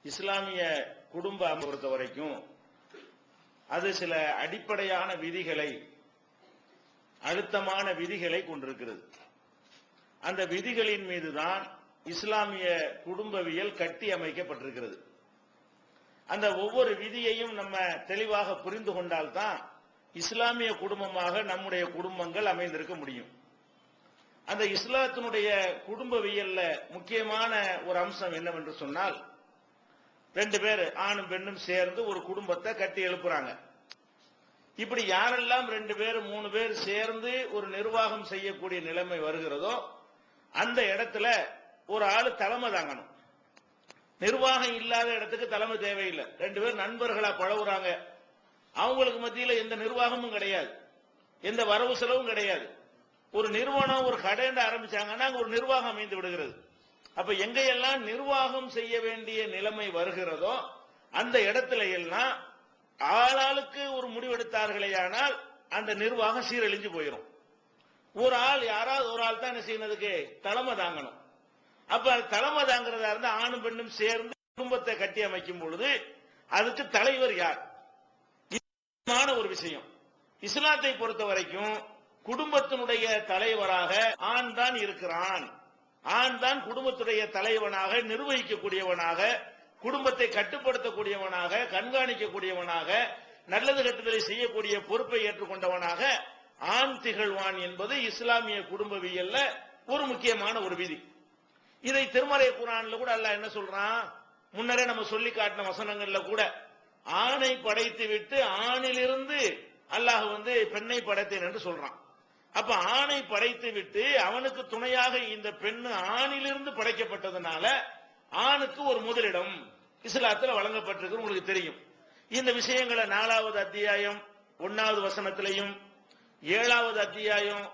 இஸ்லாமிய குடும்ப பொறுத்த வரைக்கும் அது சில அடிப்படையான விதிகளை, அழுத்தமான விதிகளை கொண்டிருக்கிறது. அந்த விதிகளின் மீதுதான் இஸ்லாமிய குடும்பவியல் கட்டி அமைக்கப்பட்டிருக்கிறது. அந்த ஒவ்வொரு விதியையும் நம்ம தெளிவாக புரிந்து கொண்டால்தான் இஸ்லாமிய குடும்பமாக நம்முடைய குடும்பங்கள் அமைந்திருக்க முடியும். அந்த இஸ்லாத்தினுடைய குடும்பவியல்ல முக்கியமான ஒரு அம்சம் என்னவென்று சொன்னால், ரெண்டு பேர் ஆணும் பெண்ணும் சேர்ந்து ஒரு குடும்பத்தை கட்டி எழுப்புறாங்க. இப்படி யாரெல்லாம் ரெண்டு பேர் மூணு பேர் சேர்ந்து ஒரு நிர்வாகம் செய்யக்கூடிய நிலைமை வருகிறதோ அந்த இடத்துல ஒரு ஆளு தலைமை தாங்கணும். நிர்வாகம் இல்லாத இடத்துக்கு தலைமை தேவையில்லை. ரெண்டு பேர் நண்பர்களா பழகுறாங்க, அவங்களுக்கு மத்தியில எந்த நிர்வாகமும் கிடையாது, எந்த வரவு செலவும் கிடையாது. ஒரு நிறுவனம் ஒரு கடைண்ட ஆரம்பிச்சாங்கன்னா ஒரு நிர்வாகம் அமைந்து விடுகிறது. அப்ப எங்கையெல்லாம் நிர்வாகம் செய்ய வேண்டிய நிலைமை வருகிறதோ அந்த இடத்துல எல்லாம் ஆளாளுக்கு ஒரு முடிவெடுத்தார்களேயானால் அந்த நிர்வாகம் சீரழிஞ்சு போயிடும். ஒரு ஆள், யாராவது ஒரு ஆள் தான் என்ன செய்யறதுக்கு தலைமை தாங்கணும். அப்ப தலைமை தாங்கிறதா இருந்தா ஆணும் பெண்ணும் சேர்ந்து குடும்பத்தை கட்டி அமைக்கும் பொழுது அதுக்கு தலைவர் யார்? ஒரு விஷயம். இஸ்லாத்தை பொறுத்த வரைக்கும் குடும்பத்தினுடைய தலைவராக ஆண் தான் இருக்கிறான். ஆண் தான் குடும்பத்துடைய தலைவனாக, நிர்வகிக்கக்கூடியவனாக, குடும்பத்தை கட்டுப்படுத்தக்கூடியவனாக, கண்காணிக்கக்கூடியவனாக, நல்லது கட்டுதலை செய்யக்கூடிய பொறுப்பை ஏற்றுக்கொண்டவனாக ஆண் திகழ்வான் என்பது இஸ்லாமிய குடும்பவியல்ல ஒரு முக்கியமான ஒரு விதி. இதை திருமறை குர்ஆன்ல கூட அல்லாஹ் என்ன சொல்றான்? முன்னரே நம்ம சொல்லி காட்டின வசனங்கள்ல கூட ஆணை படைத்து விட்டு ஆணிலிருந்து அல்லாஹ் பெண்ணை படைத்தேன் என்று சொல்றான். அப்ப ஆணை படைத்து விட்டு அவனுக்கு துணையாக இந்த பெண்ணு ஆணிலிருந்து படைக்கப்பட்டதுனால ஆணுக்கு ஒரு முதலிடம் இஸ்லாத்தில் வழங்கப்பட்டிருக்கு. உங்களுக்கு தெரியும் இந்த விஷயங்களை 4வது அத்தியாயம் 1வது வசனத்திலையும், 7வது அத்தியாயம்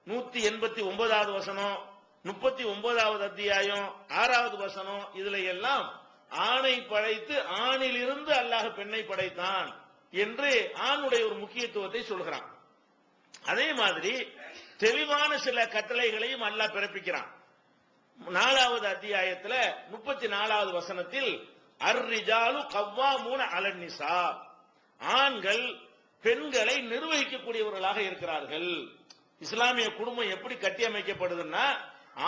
189வது வசனம், 39வது அத்தியாயம் 6வது வசனம், இதுல எல்லாம் ஆணை படைத்து ஆணிலிருந்து அல்லாஹ் பெண்ணை படைத்தான் என்று ஆணுடைய ஒரு முக்கியத்துவத்தை சொல்கிறான். அதே மாதிரி தெளிவான சில கட்டளைகளையும் அல்லாஹ் பிறப்பிக்கிறான். 4வது அத்தியாயத்தில் 34வது வசனத்தில் அர்ரிஜாலு கவ்வாமூன அலன் நிசா, ஆண்கள் பெண்களை நிர்வகிக்கக்கூடியவர்களாக இருக்கிறார்கள். இஸ்லாமிய குடும்பம் எப்படி கட்டி அமைக்கப்படுதுன்னா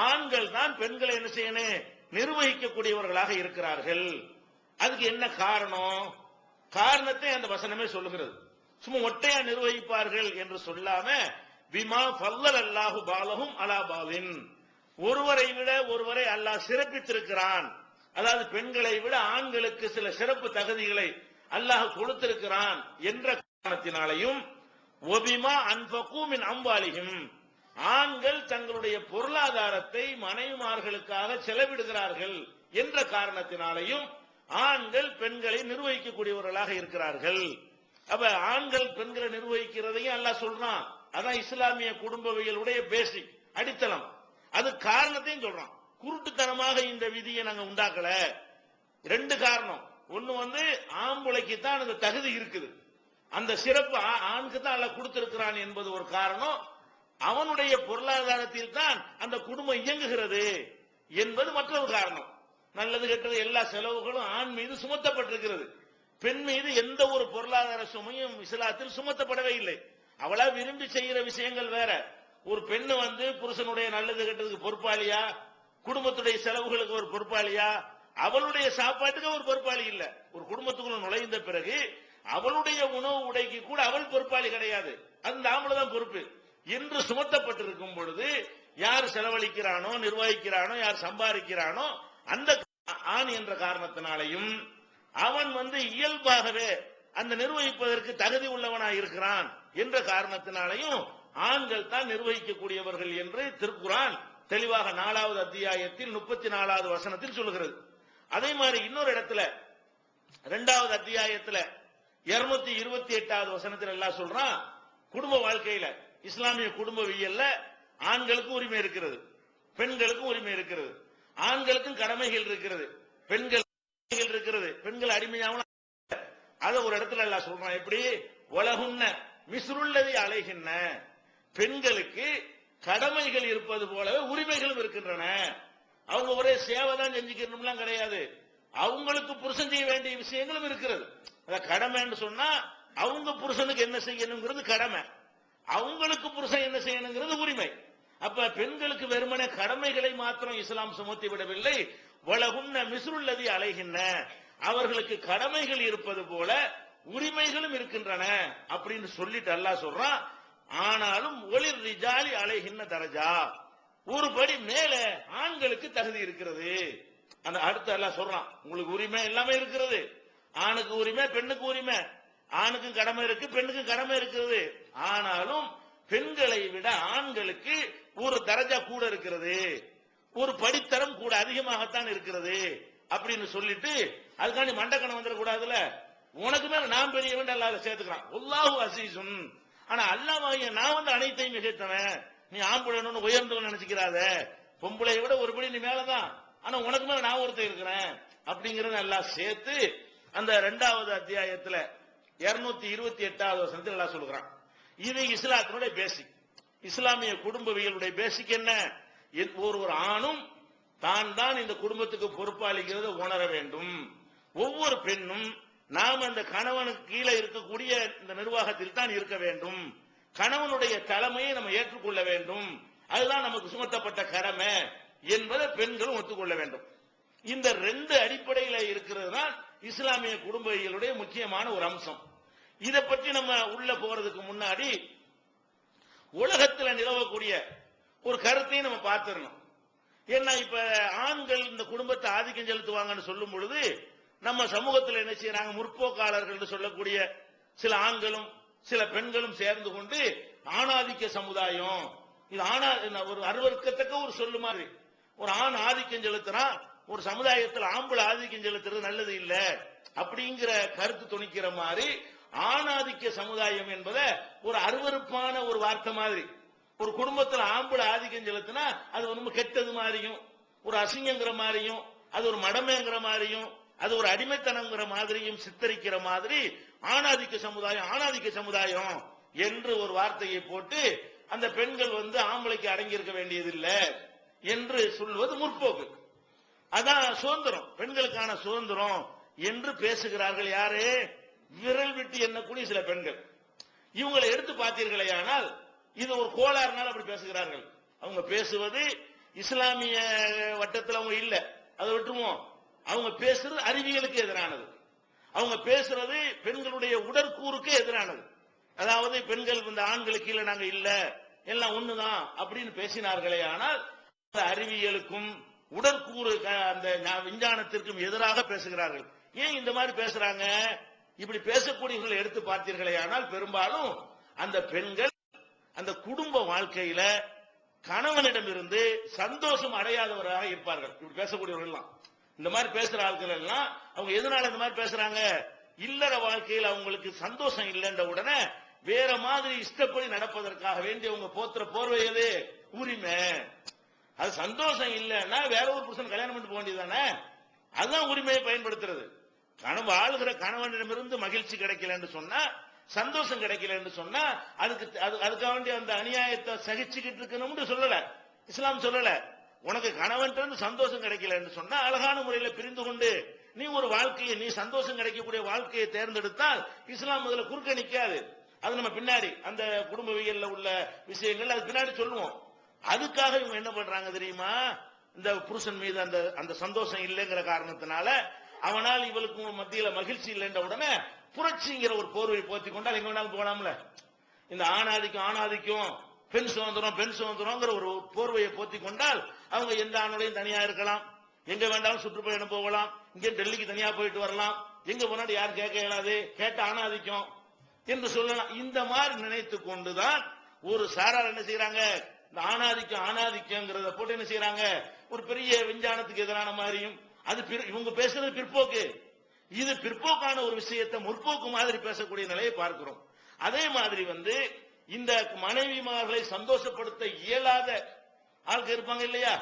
ஆண்கள் தான் பெண்களை என்ன செய்யணும்? நிர்வகிக்கக்கூடியவர்களாக இருக்கிறார்கள். அதுக்கு என்ன காரணம்? காரணத்தை அந்த வசனமே சொல்லுகிறது. சும்மா ஒட்டையா நிர்வகிப்பார்கள் என்று சொல்லாம பிமா ஃபல்லல் அல்லாஹு பாலஹும் அலா பாலின், ஒருவரை விட ஒருவரை அல்லாஹ் சிறப்பித்திருக்கிறான். அதாவது பெண்களை விட ஆண்களுக்கு சில சிறப்பு தகுதிகளை அல்லாஹ் கொடுத்திருக்கிறான் என்ற காரணத்தினாலையும், ஒபிமா அன்ஃபகு மின் அம்வாலிஹிம், ஆண்கள் தங்களுடைய பொருளாதாரத்தை மனைவிமார்களுக்காக செலவிடுகிறார்கள் என்ற காரணத்தினாலையும் ஆண்கள் பெண்களை நிர்வகிக்கக்கூடியவர்களாக இருக்கிறார்கள். அப்ப ஆண்கள் பெண்களை நிர்வகிக்கிறதையும் அல்லாஹ் சொல்றான். அதான் இஸ்லாமிய குடும்பவியலுடைய பேசிக் அடித்தளம். அது காரணத்தையும் சொல்றான். குருட்டுத்தனமாக இந்த விதியை நாங்க உண்டாக்கல. ரெண்டு காரணம். ஒன்னு ஆம்பளைக்கு தான் அந்த தகுதி இருக்குது, அந்த சிறப்பு ஆணுக்கு தான் அல்லாஹ் கொடுத்திருக்கிறான் என்பது ஒரு காரணம். அவனுடைய பொருளாதாரத்தில் தான் அந்த குடும்பம் இயங்குகிறது என்பது மற்றொரு காரணம். நல்லது கெட்டது எல்லா செலவுகளும் ஆண் மீது சுமத்தப்பட்டிருக்கிறது. பெண் மீது எந்த ஒரு பொருளாதார சுமையும் இஸ்லாத்தில் சுமத்தப்படவே இல்லை. அவளா விரும்பி செய்கிற விஷயங்கள் வேற. ஒரு பெண்ணு புருஷனுடைய நல்லது கெட்டதுக்கு பொறுப்பாளியா, குடும்பத்துடைய செலவுகளுக்கு ஒரு பொறுப்பாளியா, அவளுடைய சாப்பாட்டுக்கு ஒரு பொறுப்பாளி இல்ல. ஒரு குடும்பத்துக்குள்ள நுழைந்த பிறகு அவளுடைய உணவு உடைக்கு கூட அவள் பொறுப்பாளி கிடையாது, அந்த ஆம்பளை தான் பொறுப்பு என்று சுமத்தப்பட்டிருக்கும் பொழுது யார் செலவழிக்கிறானோ, நிர்வகிக்கிறானோ, யார் சம்பாதிக்கிறானோ அந்த ஆண் என்ற காரணத்தினாலையும் அவன் இயல்பாகவே அந்த நிர்வகிப்பதற்கு தகுதி உள்ளவனாய் இருக்கிறான் என்ற காரணத்தினாலையும் ஆண்கள் தான் நிர்வகிக்கக்கூடியவர்கள் என்று திருக்குர்ஆன் தெளிவாக 4வது அத்தியாயத்தில் 34வது வசனத்தில் சொல்லுகிறது. அதே மாதிரி இன்னொரு இடத்துல 2வது அத்தியாயத்தில் 228வது வசனத்தில் எல்லாம் சொல்றான், குடும்ப வாழ்க்கையில இஸ்லாமிய குடும்பவியல்ல ஆண்களுக்கும் உரிமை இருக்கிறது, பெண்களுக்கும் உரிமை இருக்கிறது, ஆண்களுக்கும் கடமைகள் இருக்கிறது, பெண்கள் இருக்கிறது, பெண்கள் அடிமையாகவும் அத ஒரு இடத்துல எல்லாம் சொல்றான். எப்படி? உலகுன்ன மிஸ்ருல்லதி அலைகின்ன, பெண்களுக்கு கடமைகள் இருப்பது போலவே உரிமைகளும் இருக்கின்றன. அவங்க ஒரே சேவை தான் செஞ்சுக்கணும்லாம் கிடையாது. அவங்களுக்கு புருஷன் செய்ய வேண்டிய விஷயங்களும் இருக்கிறது. கடமைன்னு சொன்னா அவங்க புருஷனுக்கு என்ன செய்யணுங்கிறது கடமை, அவங்களுக்கு புருஷன் என்ன செய்யணுங்கிறது உரிமை. அப்ப பெண்களுக்கு வெறுமனே கடமைகளை மாத்திரம் இஸ்லாம் சுமத்தி விடவில்லை. வலகுன்ன மிஸ்ருல்லதி அலைகின்ற, அவர்களுக்கு கடமைகள் இருப்பது போல உரிமைகளும் இருக்கின்றன அப்படின்னு சொல்லிட்டு அல்லாஹ் சொல்றான். ஆனாலும் ஒளிர் ரிஜாலி அலைகின்ற தரஜா, ஒரு படி மேல ஆண்களுக்கு தகுதி இருக்கிறது. அந்த அடுத்து அல்லாஹ் சொல்றான், உங்களுக்கு உரிமை எல்லாமே இருக்கிறது, ஆணுக்கு உரிமை பெண்ணுக்கு உரிமை, ஆணுக்கும் கடமை இருக்கு பெண்ணுக்கும் கடமை இருக்கிறது. ஆனாலும் பெண்களை விட ஆண்களுக்கு ஒரு தரஜா கூட இருக்கிறது, ஒரு படித்தரம் கூட அதிகமாகத்தான் இருக்கிறது அப்படின்னு சொல்லிட்டு அதுக்காண்டி மண்டக்கணம் வந்துடக்கூடாதுல, உனக்கு மேல நான் பெரியவன் அல்லாஹ் சேர்த்துக்கிறான். அல்லாஹு அசீசுன், ஆனா அல்லாஹ் நான் அனைத்தையும் மிகைத்தவன், நீ ஆம்புலன்னு உயர்ந்தவன் நினைச்சுக்கிறாத, பொம்பளை விட ஒரு படி நீ மேலதான், ஆனா உனக்கு மேல நான் ஒருத்தர் இருக்கிறேன் அப்படிங்கறத எல்லாம் சேர்த்து அந்த 2வது அத்தியாயத்துல 228வது வசனத்தில் எல்லாம் சொல்லுகிறான். இது இஸ்லாத்தினுடைய பேசிக், இஸ்லாமிய குடும்பவியலுடைய பேசிக் என்ன? ஒரு ஆணும் தான் இந்த குடும்பத்துக்கு பொறுப்பாளிக்கிறத உணர வேண்டும். ஒவ்வொரு பெண்ணும் நாம் அந்த கணவனுக்கு கீழே இருக்கக்கூடிய இந்த நிர்வாகத்தில் தான் இருக்க வேண்டும், கணவனுடைய தலைமையை நம்ம ஏற்றுக்கொள்ள வேண்டும், அதுதான் நமக்கு சுமத்தப்பட்ட கடமை என்பதை பெண்களும் ஒத்துக்கொள்ள வேண்டும். இந்த 2 அடிப்படையில் இருக்கிறது தான் இஸ்லாமிய குடும்பவியலுடைய முக்கியமான ஒரு அம்சம். இதை பற்றி நம்ம உள்ள போறதுக்கு முன்னாடி உலகத்தில் நிலவக்கூடிய ஒரு கருத்தையும் நம்ம பார்த்திடணும். ஏன்னா இப்ப ஆண்கள் இந்த குடும்பத்தை ஆதிக்கம் செலுத்துவாங்கன்னு சொல்லும் பொழுது நம்ம சமூகத்தில் என்ன செய்யறாங்க, முற்போக்காளர்கள் சொல்லக்கூடிய சில ஆண்களும் சில பெண்களும் சேர்ந்து கொண்டு ஆணாதிக்க சமுதாயம், இது ஒரு அருவருக்கத்தக்க ஒரு சொல்லு மாதிரி, ஒரு ஆண் ஆதிக்கம் செலுத்துறான், ஒரு சமுதாயத்தில் ஆம்பளை ஆதிக்கம் செலுத்துறது நல்லது இல்ல அப்படிங்கிற கருத்து துணிக்கிற மாதிரி ஆணாதிக்க சமுதாயம் என்பதை ஒரு அருவருப்பான ஒரு வார்த்தை மாதிரி, ஒரு குடும்பத்தில் ஆம்பளை ஆதிக்கம் செலுத்தினா அது ரொம்ப கெட்டது மாதிரியும், ஒரு அசிங்கங்கிற மாதிரியும், அது ஒரு மடமைங்கிற மாதிரியும், அது ஒரு அடிமைத்தனங்கிற மாதிரியும் சித்தரிக்கிற மாதிரி ஆணாதிக்க சமுதாயம் ஆணாதிக்க சமுதாயம் என்று ஒரு வார்த்தையை போட்டு அந்த பெண்கள் ஆம்பளைக்கு அடங்கி இருக்க வேண்டியதில்லை என்று சொல்வது முற்போக்கு. அதான் சுதந்திரம், பெண்களுக்கான சுதந்திரம் என்று பேசுகிறார்கள். யாரு? விரல் விட்டு எண்ணக்கூடிய சில பெண்கள். இவங்களை எடுத்து பார்த்தீர்களே ஆனால் இது ஒரு கோளாறுனால அப்படி பேசுகிறார்கள். அவங்க பேசுவது இஸ்லாமிய வட்டத்தில் அவங்க இல்ல, அதை விட்டுருவோம். அவங்க பேசுறது அறிவியலுக்கு எதிரானது, அவங்க பேசுறது பெண்களுடைய உடற்கூறுக்கு எதிரானது. அதாவது பெண்கள் இந்த ஆண்களுக்கு கீழே நாங்க இல்ல, எல்லாம் ஒண்ணுதான் அப்படின்னு பேசினார்களே ஆனால் அறிவியலுக்கும் உடற்கூறு அந்த விஞ்ஞானத்திற்கும் எதிராக பேசுகிறார்கள். ஏன் இந்த மாதிரி பேசுறாங்க? இப்படி பேசக்கூடியவர்களை எடுத்து பார்த்தீர்களே ஆனால் பெரும்பாலும் அந்த பெண்கள் அந்த குடும்ப வாழ்க்கையில கணவனிடமிருந்து சந்தோஷம் அடையாதவராக இருப்பார்கள். இப்படி பேசக்கூடியவர்கள் எல்லாம், இந்த மாதிரி பேசுற ஆட்கள் எல்லாம் அவங்க எதனால இந்த மாதிரி பேசுறாங்க? இல்லற வாழ்க்கையில் அவங்களுக்கு சந்தோஷம் இல்லைன்ற உடனே வேற மாதிரி இஷ்டப்படி நடப்பதற்காக வேண்டி அவங்க போத்துற போர்வையது உரிமை. அது சந்தோஷம் இல்லைன்னா வேற ஒரு புருஷன் கல்யாணம் பண்ணிட்டு போக வேண்டியதானே, அதுதான் உரிமையை பயன்படுத்துறது. வாழ்கிற கணவனிடமிருந்து மகிழ்ச்சி கிடைக்கல என்று சொன்னா, சந்தோஷம் கிடைக்கல என்று சொன்னா அதுக்காக வேண்டிய அந்த அநியாயத்தை சகிச்சுக்கிட்டு இருக்கணும்னு சொல்லல, இஸ்லாம் சொல்லல. உனக்கு கணவன் சந்தோஷம் கிடைக்கல என்று சொன்னா அழகான முறையில பிரிந்து கொண்டு நீ ஒரு வாழ்க்கையை, நீ சந்தோஷம் கிடைக்கக்கூடிய வாழ்க்கையை தேர்ந்தெடுத்தால் இஸ்லாம் முதல்ல குறுக்க நிக்காது. அது நம்ம பின்னாடி அந்த குடும்பவியல்ல உள்ள விஷயங்கள் அது பின்னாடி சொல்லுவோம். அதுக்காக இவங்க என்ன பண்றாங்க தெரியுமா? இந்த புருஷன் மீது அந்த சந்தோஷம் இல்லைங்கிற காரணத்தினால அவனால் இவளுக்கு மத்தியில மகிழ்ச்சி இல்லைன்ற உடனே புரட்சிங்கிற ஒரு போர்வை போத்தி கொண்டால் எங்க வேணாலும் போகலாம்ல. இந்த ஆணாதிக்கம் பெண் சுதந்திரங்கிற ஒரு போர்வையை போத்தி கொண்டால் அவங்க எந்த ஆணுடையும் தனியா இருக்கலாம், எங்க வேண்டாலும் சுற்றுப்பயணம் போகலாம், இங்கே டெல்லிக்கு தனியா போயிட்டு வரலாம், எங்க போனாலும் யாரும் கேட்க இயலாது, கேட்ட ஆணாதிக்கம் என்று சொல்லலாம். இந்த மாதிரி நினைத்து கொண்டுதான் ஒரு சாரார் என்ன செய்யறாங்க, இந்த ஆணாதிக்கங்கிறத போட்டு என்ன செய்யறாங்க, ஒரு பெரிய விஞ்ஞானத்துக்கு எதிரான மாதிரியும், அது இவங்க பேசுறது பிற்போக்கு, இது பிற்போக்கான ஒரு விஷயத்தை முற்போக்கு மாதிரி பேசக்கூடிய நிலையை பார்க்கிறோம். அதே மாதிரி இந்த மனைவிமார்களை சந்தோஷப்படுத்த இயலாத ஆட்கள் இருப்பாங்க இல்லையா,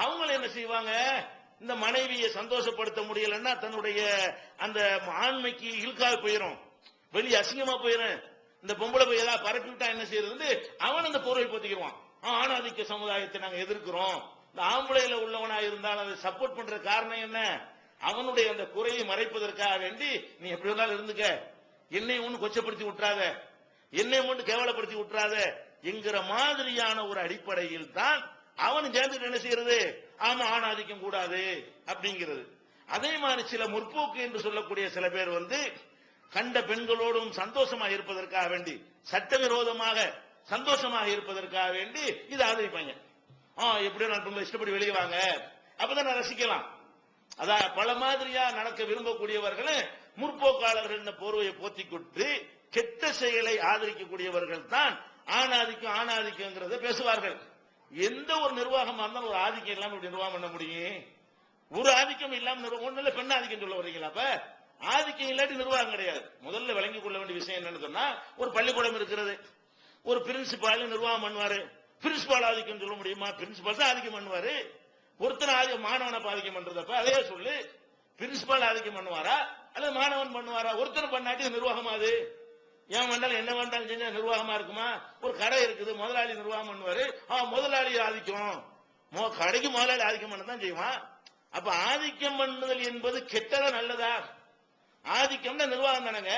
அவங்களை என்ன செய்வாங்க, இந்த மனைவியை சந்தோஷப்படுத்த முடியலன்னா தன்னுடைய அந்த ஆண்மைக்கு இழுக்காக போயிடும், வெளியே அசிங்கமா போயிடும், இந்த பொம்பளை போய் ஏதாவது பரப்பி விட்டா என்ன செய்யறது, அவன் அந்த பொருளை போத்திக்கிடுவான். ஆணாதிக்க சமுதாயத்தை நாங்க எதிர்க்கிறோம், இந்த ஆம்பளையில உள்ளவனா இருந்தாலும் அதை சப்போர்ட் பண்ற காரணம் என்ன, அவனுடைய அந்த குறையை மறைப்பதற்காக வேண்டி நீ எப்படி வேணாலும் இருந்துக்க, என்னை ஒண்ணு கொச்சப்படுத்தி விட்டுறாத, என்னை ஒண்ணு கேவலப்படுத்தி விட்டுறாத என்கிற மாதிரியான ஒரு அடிப்படையில் தான் அவன் சேர்ந்து என்ன செய்யறது, ஆமா ஆணாதிக்கம் கூடாது அப்படிங்கிறது. அதே மாதிரி சில முற்போக்கு என்று சொல்லக்கூடிய சில பேர் கண்ட பெண்களோடும் சந்தோஷமாக இருப்பதற்காக வேண்டி, சட்டவிரோதமாக சந்தோஷமாக இருப்பதற்காக வேண்டி இதை ஆதரிப்பாங்க. எப்படியோ நான் பெண்களை இஷ்டப்படி வெளியே வாங்க, அப்பதான் நான் ரசிக்கலாம். அதான் பல மாதிரியா நடக்க விரும்பக்கூடியவர்கள் முற்போக்காளர்கள் போர்வையை போத்திக்கொண்டு கெட்ட செயலை ஆதரிக்கக்கூடியவர்கள் தான் ஆணாதிக்கங்கிறத பேசுவார்கள். எந்த ஒரு நிர்வாகமா இருந்தாலும் ஒரு ஆதிக்கம் இல்லாம இப்படி நிர்வாகம் பண்ண முடியும்? ஒரு ஆதிக்கம் இல்லாம ஒண்ணுல பெண் ஆதிக்கம் சொல்ல வரீங்களா? அப்ப ஆதிக்கம் இல்லாட்டி நிர்வாகம் கிடையாது. முதல்ல விளங்கிக் கொள்ள வேண்டிய விஷயம் என்னன்னு சொன்னா, ஒரு பள்ளிக்கூடம் இருக்கிறது, ஒரு பிரின்சிபால் நிர்வாகம் பண்ணுவாரு. பிரின்சிபால் ஆதிக்கம் சொல்ல முடியுமா? பிரின்சிபால் தான் ஆதிக்கம் பண்ணுவாரு. ஒருத்தர் மாணவனை ஆதிக்கம் பண்றதப்ப அதே சொல்லு, பிரின்சிபால் ஆதிக்கம் பண்ணுவாரா அல்லது மாணவன் பண்ணுவாரா? ஒருத்தர் பண்ணாட்டி நிர்வாகமா? அது ஏன் வேண்டாலும் என்ன வேண்டாலும் செஞ்சா நிர்வாகமா இருக்குமா? ஒரு கடை இருக்குது, முதலாளி நிர்வாகம் பண்ணுவாரு, முதலாளி ஆதிக்கம், கடைக்கு முதலாளி ஆதிக்கம் பண்ணதான் செய்வான். அப்ப ஆதிக்கம் பண்ணுதல் என்பது கெட்டதா நல்லதா? ஆதிக்கம்னா நிர்வாகம் தானங்க.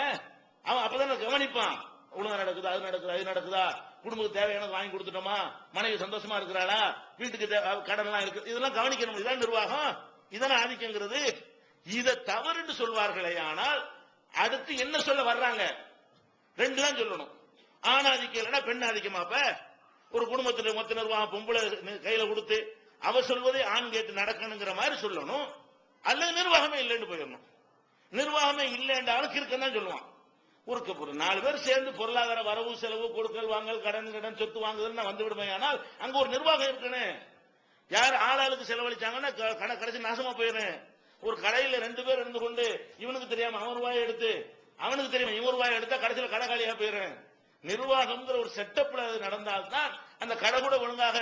அவன் அப்பதான் கவனிப்பான், ஒழுங்கா நடக்குதா, அது நடக்குதா, இது நடக்குதா, குடும்பத்துக்கு தேவையானது வாங்கி கொடுத்துட்டோமா, மனைவி சந்தோஷமா இருக்கிறாளா, வீட்டுக்கு கடன் எல்லாம் இருக்கு, இதெல்லாம் கவனிக்கணும். இதான் நிர்வாகம், இதான ஆதிக்கங்கிறது. இதை தவறுன்னு சொல்வார்களே. ஆனால் அடுத்து என்ன சொல்ல வர்றாங்க? ரெண்டு தான் சொல்லணும். ஆணாதிக்கம் இல்லைன்னா பெண் ஆதிக்கமா? அப்ப ஒரு குடும்பத்துல மொத்த நிர்வாகம் பொம்பளை கையில கொடுத்து அவ சொல்வதை ஆண் கேட்டு நடக்கணுங்கிற மாதிரி சொல்லணும். அல்லது நிர்வாகமே இல்லைன்னு போயிடணும். நிர்வாகமே இல்லைன்றாலும் கிறுக்கன்னு சொல்லுவான். ஒரு 4 பேர் சேர்ந்து பொருளாதார வரவு செலவு கொடுக்கல் வாங்கல் கடன் சொத்து வாங்குதல் வந்து விடுமே. ஆனால் அங்க ஒரு நிர்வாகம் இருக்குன்னு. யார் ஆளாளுக்கு செலவழிச்சாங்கன்னா கடைசி நாசமா போயிடும். ஒரு கடையில 2 பேர் இருந்து கொண்டு இவனுக்கு தெரியாம அவன் ரூபாய் எடுத்து, அவனுக்கு தெரியாம இவன் ரூபாய் எடுத்தா கடைசியில் கடை காலியா போயிடும். நிர்வாகம்ங்கிற ஒரு செட்டப்ல அது நடந்தால்தான் அந்த கடை கூட ஒழுங்காக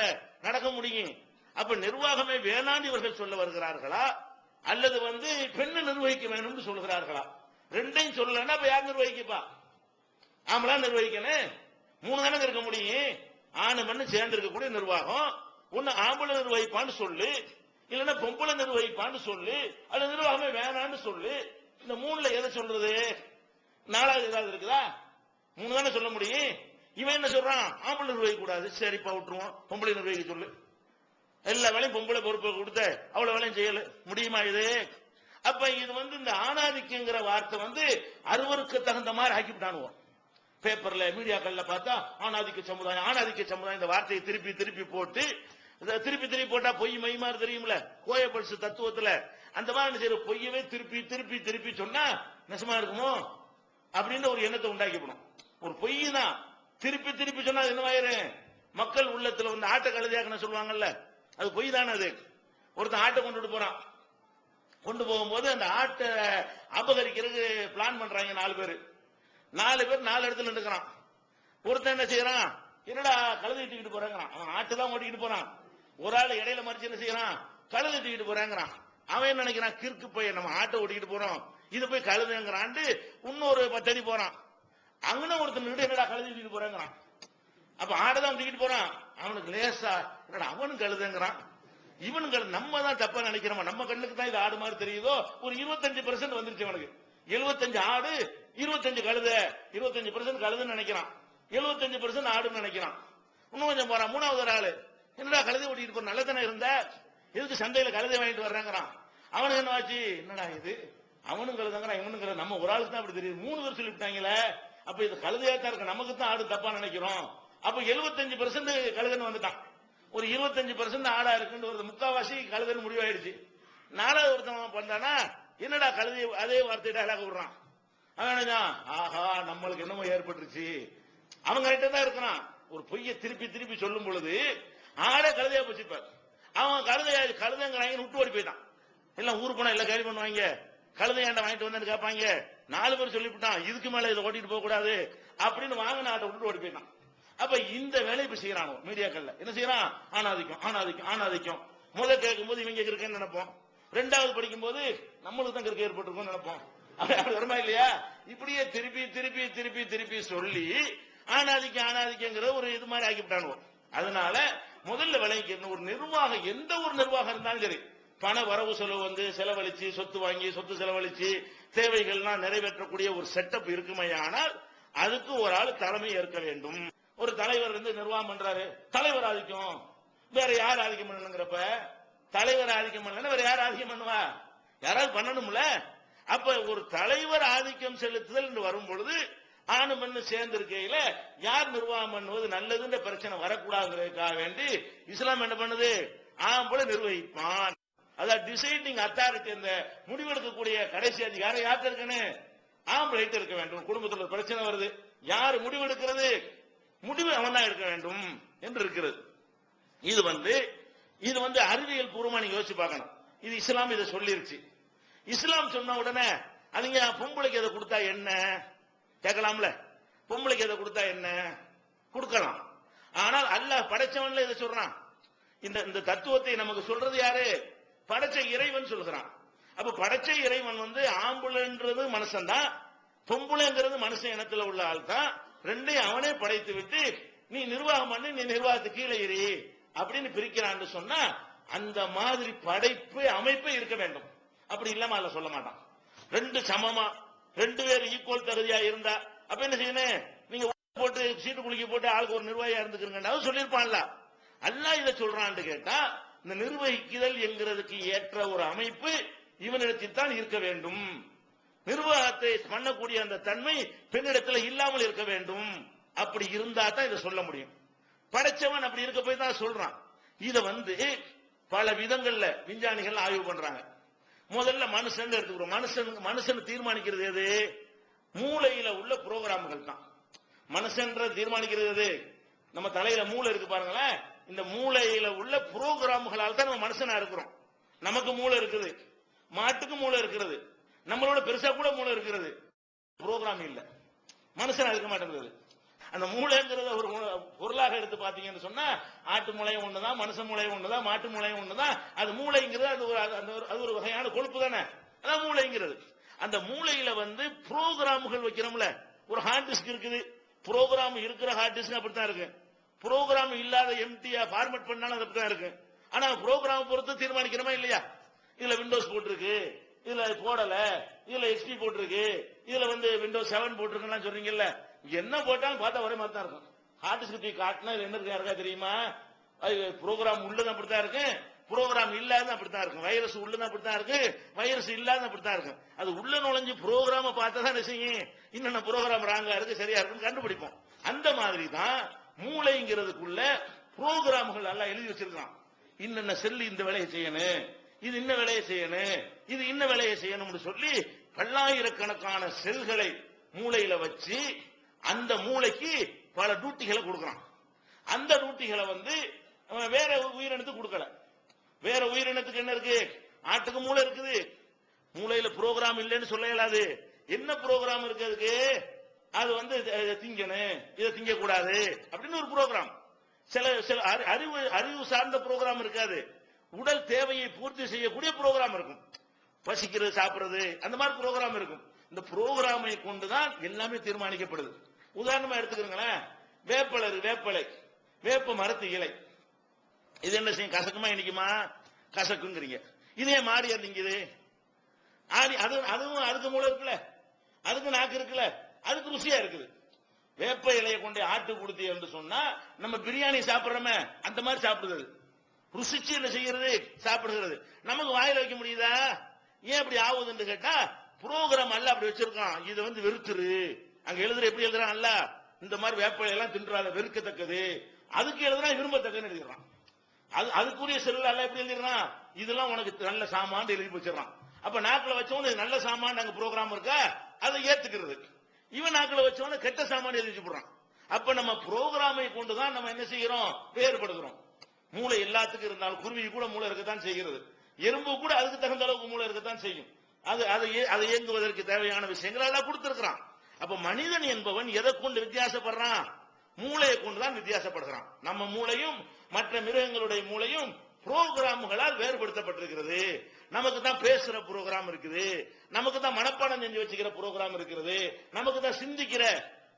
நடக்க முடியும். அப்ப நிர்வாகமே வேணான்னு இவர்கள் சொல்ல வருகிறார்களா அல்லது பெண்ணு நிர்வகிக்க வேணும்னு சொல்கிறார்களா? ரெண்டையும் சொல்லலன்னா இப்ப யார் நிர்வகிக்கப்பா? ஆம்பளா நிர்வகிக்கணும். 3 தானே இருக்க முடியும். ஆணு மண்ணு சேர்ந்து இருக்கக்கூடிய நிர்வாகம். ஒன்னு ஆம்பளை நிர்வகிப்பான்னு சொல்லு, இல்லன்னா பொம்பளை நிர்வகிப்பான்னு சொல்லு, அல்லது நிர்வாகமே வேணான்னு சொல்லு. இந்த 3ல எதை சொல்றது? 4வது ஏதாவது இருக்குதா? 3 தானே சொல்ல முடியும். இவன் என்ன சொல்றான்? ஆம்பளை நிர்வகிக்க கூடாது, சரிப்பா விட்டுருவோம், பொம்பளை நிர்வகிக்க சொல்லு. எல்லா வேலையும் பொம்பளை பொறுப்பை கொடுத்த அவ்வளவு வேலையும் செய்யல முடியுமா இது? அப்ப இது இந்த ஆணாதிக்கங்கிற வார்த்தை அறுவருக்கு தகுந்த மாதிரி ஆக்கிவிட்டானுவோம். பேப்பர்ல மீடியாக்கள்ல பார்த்தா ஆணாதிக்க சமுதாயம் இந்த வார்த்தையை திருப்பி திருப்பி போட்டு, திருப்பி போட்டா பொய் மைமாறு தெரியும்ல, கோயபல்ஸ் தத்துவத்துல அந்த மாதிரி செய்யற பொய்யவே திருப்பி திருப்பி திருப்பி சொன்னா நெசமா இருக்குமோ அப்படின்னு ஒரு எண்ணத்தை உண்டாக்கிவிடும். ஒரு பொய் தான் திருப்பி திருப்பி சொன்னா என்னவாயிரும்? மக்கள் உள்ளத்துல ஆட்டை கழுதியாக்குன்னு சொல்லுவாங்கல்ல, அது பொய் தானே. அது ஒருத்தன் ஆட்டை கொண்டுட்டு போறான், கொண்டு போகும்போது அந்த ஆட்டை அபகரிக்கிறதுக்கு பிளான் பண்றாங்க 4 பேர் 4 இடத்துல இருக்கிறான். ஒருத்தன் என்ன செய்யறான்? என்னடா கழுதை தூக்கிட்டு போறாங்கிறான். அவன் ஆட்டை தான் ஓட்டிக்கிட்டு போறான். ஒரு ஆள் இடையில மறிச்சு என்ன செய்யறான்? கழுதை தூக்கிட்டு போறாங்கிறான். அவன் என்ன நினைக்கிறான்? கிறுக்கு போய் நம்ம ஆட்டை ஓட்டிக்கிட்டு போறோம், இது போய் கழுதைங்கிறான்ட்டு இன்னொரு 10 அடி போறான். அங்கன ஒருத்தன் என்னடா கழுதை தூக்கிட்டு போறாங்கிறான். அப்ப ஆடை தான் தூக்கிட்டு போறான். அவனுக்கு லேசா என்னடா அவனும் கழுதைங்கிறான், இவனும் கழுது, நம்ம தான் தப்பா நினைக்கிறோம், நம்ம கண்ணுக்கு தான் இது ஆடு மாதிரி தெரியுதோ. ஒரு 25% வந்துருச்சு அவனுக்கு. 75 ஆடு 25 கழுத, 25% கழுதுன்னு நினைக்கிறான், 75% ஆடுன்னு நினைக்கிறான். இன்னும் கொஞ்சம் போறான். 3வது ஒரு ஆளு என்னடா கழுதை ஓட்டிட்டு போற, நல்லதானே இருந்த, எதுக்கு சந்தையில கழுதை வாங்கிட்டு வர்றாங்கிறான். அவனுக்கு என்ன ஆச்சு? என்னடா இது அவனும் கழுதாங்கிறான் இவனும் கழுத, நம்ம ஒரு ஆளுக்கு தான் அப்படி தெரியுது, 3 பேர் சொல்லிவிட்டாங்களே. அப்ப இது கழுதையா தான் இருக்கு, நமக்கு தான் ஆடு தப்பா நினைக்கிறோம். அப்ப 75% கழுதன்னு வந்துட்டான். ஒரு 25% ஆடா இருக்குன்னு ஒரு முக்காவாசி கழுதன்னு முடிவாயிடுச்சு. 4வது ஒருத்தன் பண்ணானா என்னடா கழுதை அதே வார்த்தை டயலாக் விடுறான். அவன் ஆஹா நம்மளுக்கு என்னமோ ஏற்பட்டுருச்சு. அவங்க கிட்ட தான் இருக்கிறான். ஒரு பொய்யை திருப்பி திருப்பி சொல்லும் பொழுது ஆடே கழுதையா போச்சுப்பார். அவன் கழுதைங்கிறாங்க விட்டு ஓடி போயிட்டான். எல்லாம் ஊர் போனா எல்லாம் கேள்வி பண்ணுவாங்க, கழுதையாண்ட வாங்கிட்டு வந்து கேட்பாங்க. 4 பேர் சொல்லிவிட்டான், இதுக்கு மேல இதை ஓட்டிட்டு போக கூடாது அப்படின்னு வாங்கின ஆட்டை விட்டு ஓடி போயிட்டான். அப்ப இந்த வேலை இப்ப செய்யறானோ மீடியாக்கள்ல என்ன செய்யறான்? ஆணாதிக்கம். முதல் கேட்கும் போது இவங்க இருக்கேன்னு நினைப்போம், 2வது படிக்கும் போது நம்மளுக்கு தான் இருக்க ஏற்பட்டிருக்கும் நினைப்போம். வருமா இல்லையா? இப்படியே திருப்பி திருப்பி திருப்பி திருப்பி சொல்லி ஆணாதிக்கங்கிற ஒரு இது மாதிரி ஆக்கிவிட்டானுவோம். அதனால முதல்ல விளங்கிக்கணும், ஒரு நிர்வாகம் எந்த ஒரு நிர்வாகம் இருந்தாலும் சரி, பண வரவு செலவு வந்து செலவழிச்சு சொத்து வாங்கி சொத்து செலவழிச்சு தேவைகள்லாம் நிறைவேற்றக்கூடிய ஒரு செட்டப் இருக்குமையானால் அதுக்கு ஒரு ஆள் தலைமை ஏற்க வேண்டும். ஒரு தலைவர் வந்து நிர்வாகம் பண்றாரு, தலைவர் ஆதிக்கம், வேற யார் ஆதிக்கம் பண்ணணுங்கிறப்ப தலைவர் ஆதிக்கம் பண்ணல வேற யார் ஆதிக்கம் பண்ணுவா? யாராவது பண்ணணும்ல. அப்ப ஒரு தலைவர் ஆதிக்கம் செலுத்துதல் என்று வரும் பொழுது ஆணு பெண்ணு சேர்ந்து இருக்கையில யார் நிர்வாகம் பண்ணுவது நல்லதுன்ற பிரச்சனை வரக்கூடாதுங்கிறதுக்காக வேண்டி இஸ்லாம் என்ன பண்ணுது? ஆம்பளை நிர்வகிப்பான். அதான் டிசைடிங் அத்தாரிட்டி, அந்த முடிவெடுக்கக்கூடிய கடைசி அதிகாரம் யார்கிட்ட இருக்கணும்? ஆம்பளை இருக்க வேண்டும். குடும்பத்தில் ஒரு பிரச்சனை வருது, யார் முடிவெடுக்கிறது? முடிவு அவன் தான் எடுக்க வேண்டும் என்று இருக்கிறது. இது வந்து அறிவியல் பூர்வமா நீங்க யோசிச்சு பார்க்கணும். இது இஸ்லாம் இதை சொல்லிருச்சு. இஸ்லாம் சொன்ன உடனே அதுங்க பொம்பளைக்கு எதை கொடுத்தா என்ன கேட்கலாம்ல? பொம்பளைக்கு எதை கொடுத்தா என்ன கொடுக்கலாம். ஆனால் அல்லாஹ் படைச்சவன்ல இதை சொல்றான். இந்த தத்துவத்தை நமக்கு சொல்றது யாரு? படைச்ச இறைவன் சொல்கிறான். அப்ப படைச்ச இறைவன் வந்து ஆம்புலன்றது மனுஷன் தான், பொம்புளைங்கிறது மனுஷ இனத்துல உள்ள ஆள் தான். ரெண்டையும் அவனே படைத்து விட்டு நீ நிர்வாகம் பண்ணி நீ நிர்வாகத்துக்கு கீழே இரு அப்படின்னு பிரிக்கிறான்னு சொன்னா அந்த மாதிரி படைப்பு அமைப்பே இருக்க வேண்டும். அப்படி இல்லாம அல்ல சொல்ல மாட்டான். ரெண்டு சமமா ரெண்டு பேர் ஈக்குவல் தகுதியா இருந்தா அப்ப என்ன செய்யணும்? நீங்க போட்டு சீட்டு குலுக்கி போட்டு ஆளுக்கு ஒரு நிர்வாகியா இருந்துக்கிறீங்க சொல்லிருப்பான்ல. அல்லாஹ் இதை சொல்றான்னு கேட்டா இந்த நிர்வகிக்குதல் என்கிறதுக்கு ஏற்ற ஒரு அமைப்பு இவனிடத்தில் தான் இருக்க வேண்டும். நிர்வாகத்தை பண்ணக்கூடிய அந்த தன்மை பெண்ணிடத்தில் இல்லாமல் இருக்க வேண்டும். அப்படி இருந்தா தான் இதை சொல்ல முடியும். படைச்சவன் அப்படி இருக்க போய் தான் சொல்றான். இத வந்து பல விதங்கள்ல விஞ்ஞானிகள் ஆய்வு பண்றாங்க. முதல்ல மனுஷன் எடுத்துக்கிறோம். மனுஷன் தீர்மானிக்கிறது எது? மூளையில உள்ள புரோகிராம்கள் தான். மனுஷன் தீர்மானிக்கிறது எது? நம்ம தலையில மூளை இருக்கு பாருங்களேன். இந்த மூளையில உள்ள புரோகிராம்களால் தான் நம்ம மனுஷனா இருக்கிறோம். நமக்கு மூளை இருக்குது, மாட்டுக்கு மூளை இருக்கிறது, நம்மளோட பெருசா கூட மூளை இருக்கிறது. புரோகிராம் இல்ல, மனுஷனா இருக்க மாட்டேங்கிறது. அந்த மூளைங்கிறத ஒரு பொருளாக எடுத்து பாத்தீங்கன்னு சொன்னா ஆட்டு மூளையும் ஒண்ணுதான், மனுஷ மூளையும் ஒண்ணுதான், மாட்டு மூளையும் ஒண்ணுதான். அது மூளைங்கிறது அது ஒரு வகையான கொழுப்பு தானே, அதான் மூளைங்கிறது. அந்த மூளையில வந்து புரோகிராம்கள் வைக்கிறோம்ல. ஒரு ஹார்ட் டிஸ்க் இருக்குது, புரோகிராம் இருக்கிற ஹார்ட் டிஸ்க் அப்படித்தான் இருக்கு. புரோகிராம் இல்லாத எம்டியா ஃபார்மேட் பண்ணாலும் அது அப்படித்தான் இருக்கு. ஆனா புரோகிராம் பொறுத்து தீர்மானிக்கிறோமா இல்லையா? இதுல விண்டோஸ் போட்டிருக்கு, இதுல போடல, இதுல எக்ஸ்பி போட்டிருக்கு, இதுல வந்து விண்டோஸ் 7 போட்டிருக்குன்னு சொல்றீங்கல்ல. என்ன போட்டாலும் பார்த்தா ஒரே மாதிரி தான் இருக்கும். ஹார்ட் டிஸ்க் காட்டினா இது என்ன இருக்கா தெரியுமா? அது புரோகிராம் உள்ளது அப்படித்தான் இருக்கு, புரோகிராம் இல்லாத அப்படித்தான் இருக்கும். வைரஸ் உள்ளது அப்படித்தான் இருக்கு, வைரஸ் இல்லாத அப்படித்தான் இருக்கும். அது உள்ள நுழைஞ்சு புரோகிராம பார்த்தா தான் செய்யும் இன்னொன்னு புரோகிராம் ராங்கா இருக்கு சரியா இருக்குன்னு கண்டுபிடிப்போம். அந்த மாதிரி தான் மூளைங்கிறதுக்குள்ள புரோகிராம்கள் எல்லாம் எழுதி வச்சிருக்கான். இன்னென்ன செல்லு இந்த வேலையை செய்யணும், இது இன்ன வேலையை செய்யணும், இது இன்ன வேலையை செய்யணும்னு சொல்லி பல்லாயிரக்கணக்கான செல்களை மூளையில வச்சு அந்த மூளைக்கு பல டியூட்டிகளை கொடுக்கறான். அந்த டியூட்டிகளை வந்து வேற உயிரினத்துக்கு கொடுக்கல. வேற உயிரினத்துக்கு என்ன இருக்கு? ஆட்டுக்கு மூளை இருக்குது, மூளையில புரோகிராம் இல்லைன்னு சொல்ல இயலாது. என்ன புரோகிராம் இருக்கு அதுக்கு? அது வந்து திங்கணும், இதை திங்க கூடாது அப்படின்னு ஒரு புரோகிராம். சில அறிவு சார்ந்த புரோகிராம் இருக்காது. உடல் தேவையை பூர்த்தி செய்யக்கூடிய புரோகிராம் இருக்கும். பசிக்கிறது, சாப்பிடுறது, அந்த மாதிரி புரோகிராம் இருக்கும். இந்த புரோகிராமை கொண்டுதான் எல்லாமே தீர்மானிக்கப்படுது. உதாரணமா எடுத்துக்கிறீங்களேன், வேப்பலை, வேப்ப மரத்து இலை, இது என்ன செய்யும்? கசக்குமா இனிக்குமா? கசக்குங்கிறீங்க. இதே மாடி திங்குது, அதுவும் அதுக்கு மூளை இருக்குல்ல, அதுக்கு நாக்கு இருக்குல்ல, அதுக்கு ருசியா இருக்குது. வேப்ப இலையை கொண்டு ஆட்டு கொடுத்தி என்று சொன்னா நம்ம பிரியாணி சாப்பிடுறோமே அந்த மாதிரி சாப்பிடுறது, ருசிச்சு என்ன செய்யறது? சாப்பிடுகிறது. நமக்கு வாயில வைக்க முடியுதா? ஏன் அப்படி ஆகுதுன்னு கேட்டா புரோகிராம் அல்ல அப்படி வச்சிருக்கான். இது வந்து வெறுத்துரு, அங்க எழுதுற எப்படி எழுதுறான் அல்ல, இந்த மாதிரி வேப்பலை எல்லாம் தின்றாத வெறுக்கத்தக்கது, அதுக்கு எழுதுனா விரும்பத்தக்கன்னு எழுதிடுறான். அதுக்குரிய செல்ல அல்ல எப்படி எழுதிடுறான்? இதெல்லாம் உனக்கு நல்ல சாமான் எழுதி வச்சிடறான். அப்ப நாக்கில் வச்சவனு நல்ல சாமான் அங்க புரோகிராம் இருக்கா, அதை ஏத்துக்கிறது. இவன் நாக்கில் வச்சவன கெட்ட சாமான் எழுதி போடுறான். அப்ப நம்ம புரோகிராமை கொண்டுதான் நம்ம என்ன செய்யறோம்? வேறுபடுகிறோம். மூளை எல்லாத்துக்கும் இருந்தாலும் குருவி கூட மூளை இருக்கத்தான் செய்கிறது, எறும்பு கூட அதுக்கு தகுந்த அளவுக்கு மூளை இருக்கத்தான் செய்யும். அதை இயங்குவதற்கு தேவையான விஷயங்கள் எல்லாம் கொடுத்திருக்கிறான். அப்ப மனிதன் என்பவன் எதை கொண்டு வித்தியாசப்படுறான்? மூளையை கொண்டுதான் வித்தியாசப்படுகிறான். நம்ம மூளையும் மற்ற மிருகங்களுடைய மூளையும் புரோகிராம்களால் வேறுபடுத்தப்பட்டிருக்கிறது. நமக்கு தான் பேசுற புரோகிராம் இருக்குது, நமக்கு தான் மனப்பாடம் செஞ்சு வச்சுக்கிற புரோகிராம் இருக்கிறது, நமக்கு தான் சிந்திக்கிற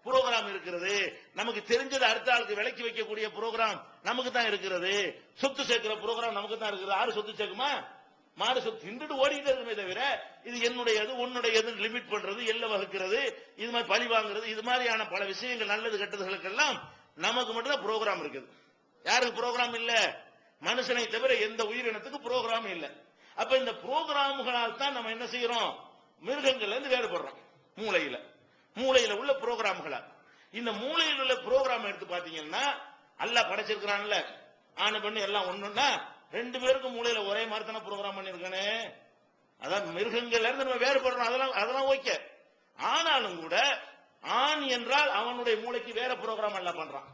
புரோகிராம் இருக்கிறது, நமக்கு தெரிஞ்சது அடுத்த ஆளுக்கு விலைக்கு வைக்கக்கூடிய புரோகிராம் நமக்கு தான் இருக்கிறது, சொத்து சேர்க்கிற புரோகிராம் நமக்கு தான் இருக்குது. யாரு சொத்து சேர்க்குமா? மாடு சொத்து தின்றுட்டு ஓடிக்கிட்டே இருக்குமே தவிர இது என்னுடையது உன்னுடையது லிமிட் பண்றது, எல்லை வகுக்கிறது, இது மாதிரி பழி வாங்குறது, இது மாதிரியான பல விஷயங்கள் நல்லது கெட்டதுகளுக்கெல்லாம் நமக்கு மட்டும் தான் ப்ரோக்ராம் இருக்குது. யாருக்கு ப்ரோக்ராம் இல்ல? மனுஷனை தவிர எந்த உயிரினத்துக்கு ப்ரோக்ராம் இல்ல. அப்ப இந்த ப்ரோக்ராம்களால் தான் நம்ம என்ன செய்யறோம்? மிருகங்கள்ல இருந்து வேறுபடுறோம். மூளையில உள்ள ப்ரோக்ராம்களா. இந்த மூளையில் உள்ள ப்ரோக்ராம் எடுத்து பாத்தீங்கன்னா, அல்லாஹ் படைச்சிருக்கிறான்ல, ஆணு பெண்ணு எல்லாம் ஒண்ணுன்னா ரெண்டு பேருக்கும் மூளையில ஒரே மாதிரி தானே ப்ரோக்ராம் பண்ணிருக்கானே. அதான் மிருகங்கள்ல இருந்து நம்ம வேறுபடுறோம், அதெல்லாம் ஓகே. ஆனாலும் கூட ஆண் என்றால் அவனுடைய மூளைக்கு வேற ப்ரோக்ராம் எல்லாம் பண்றான்,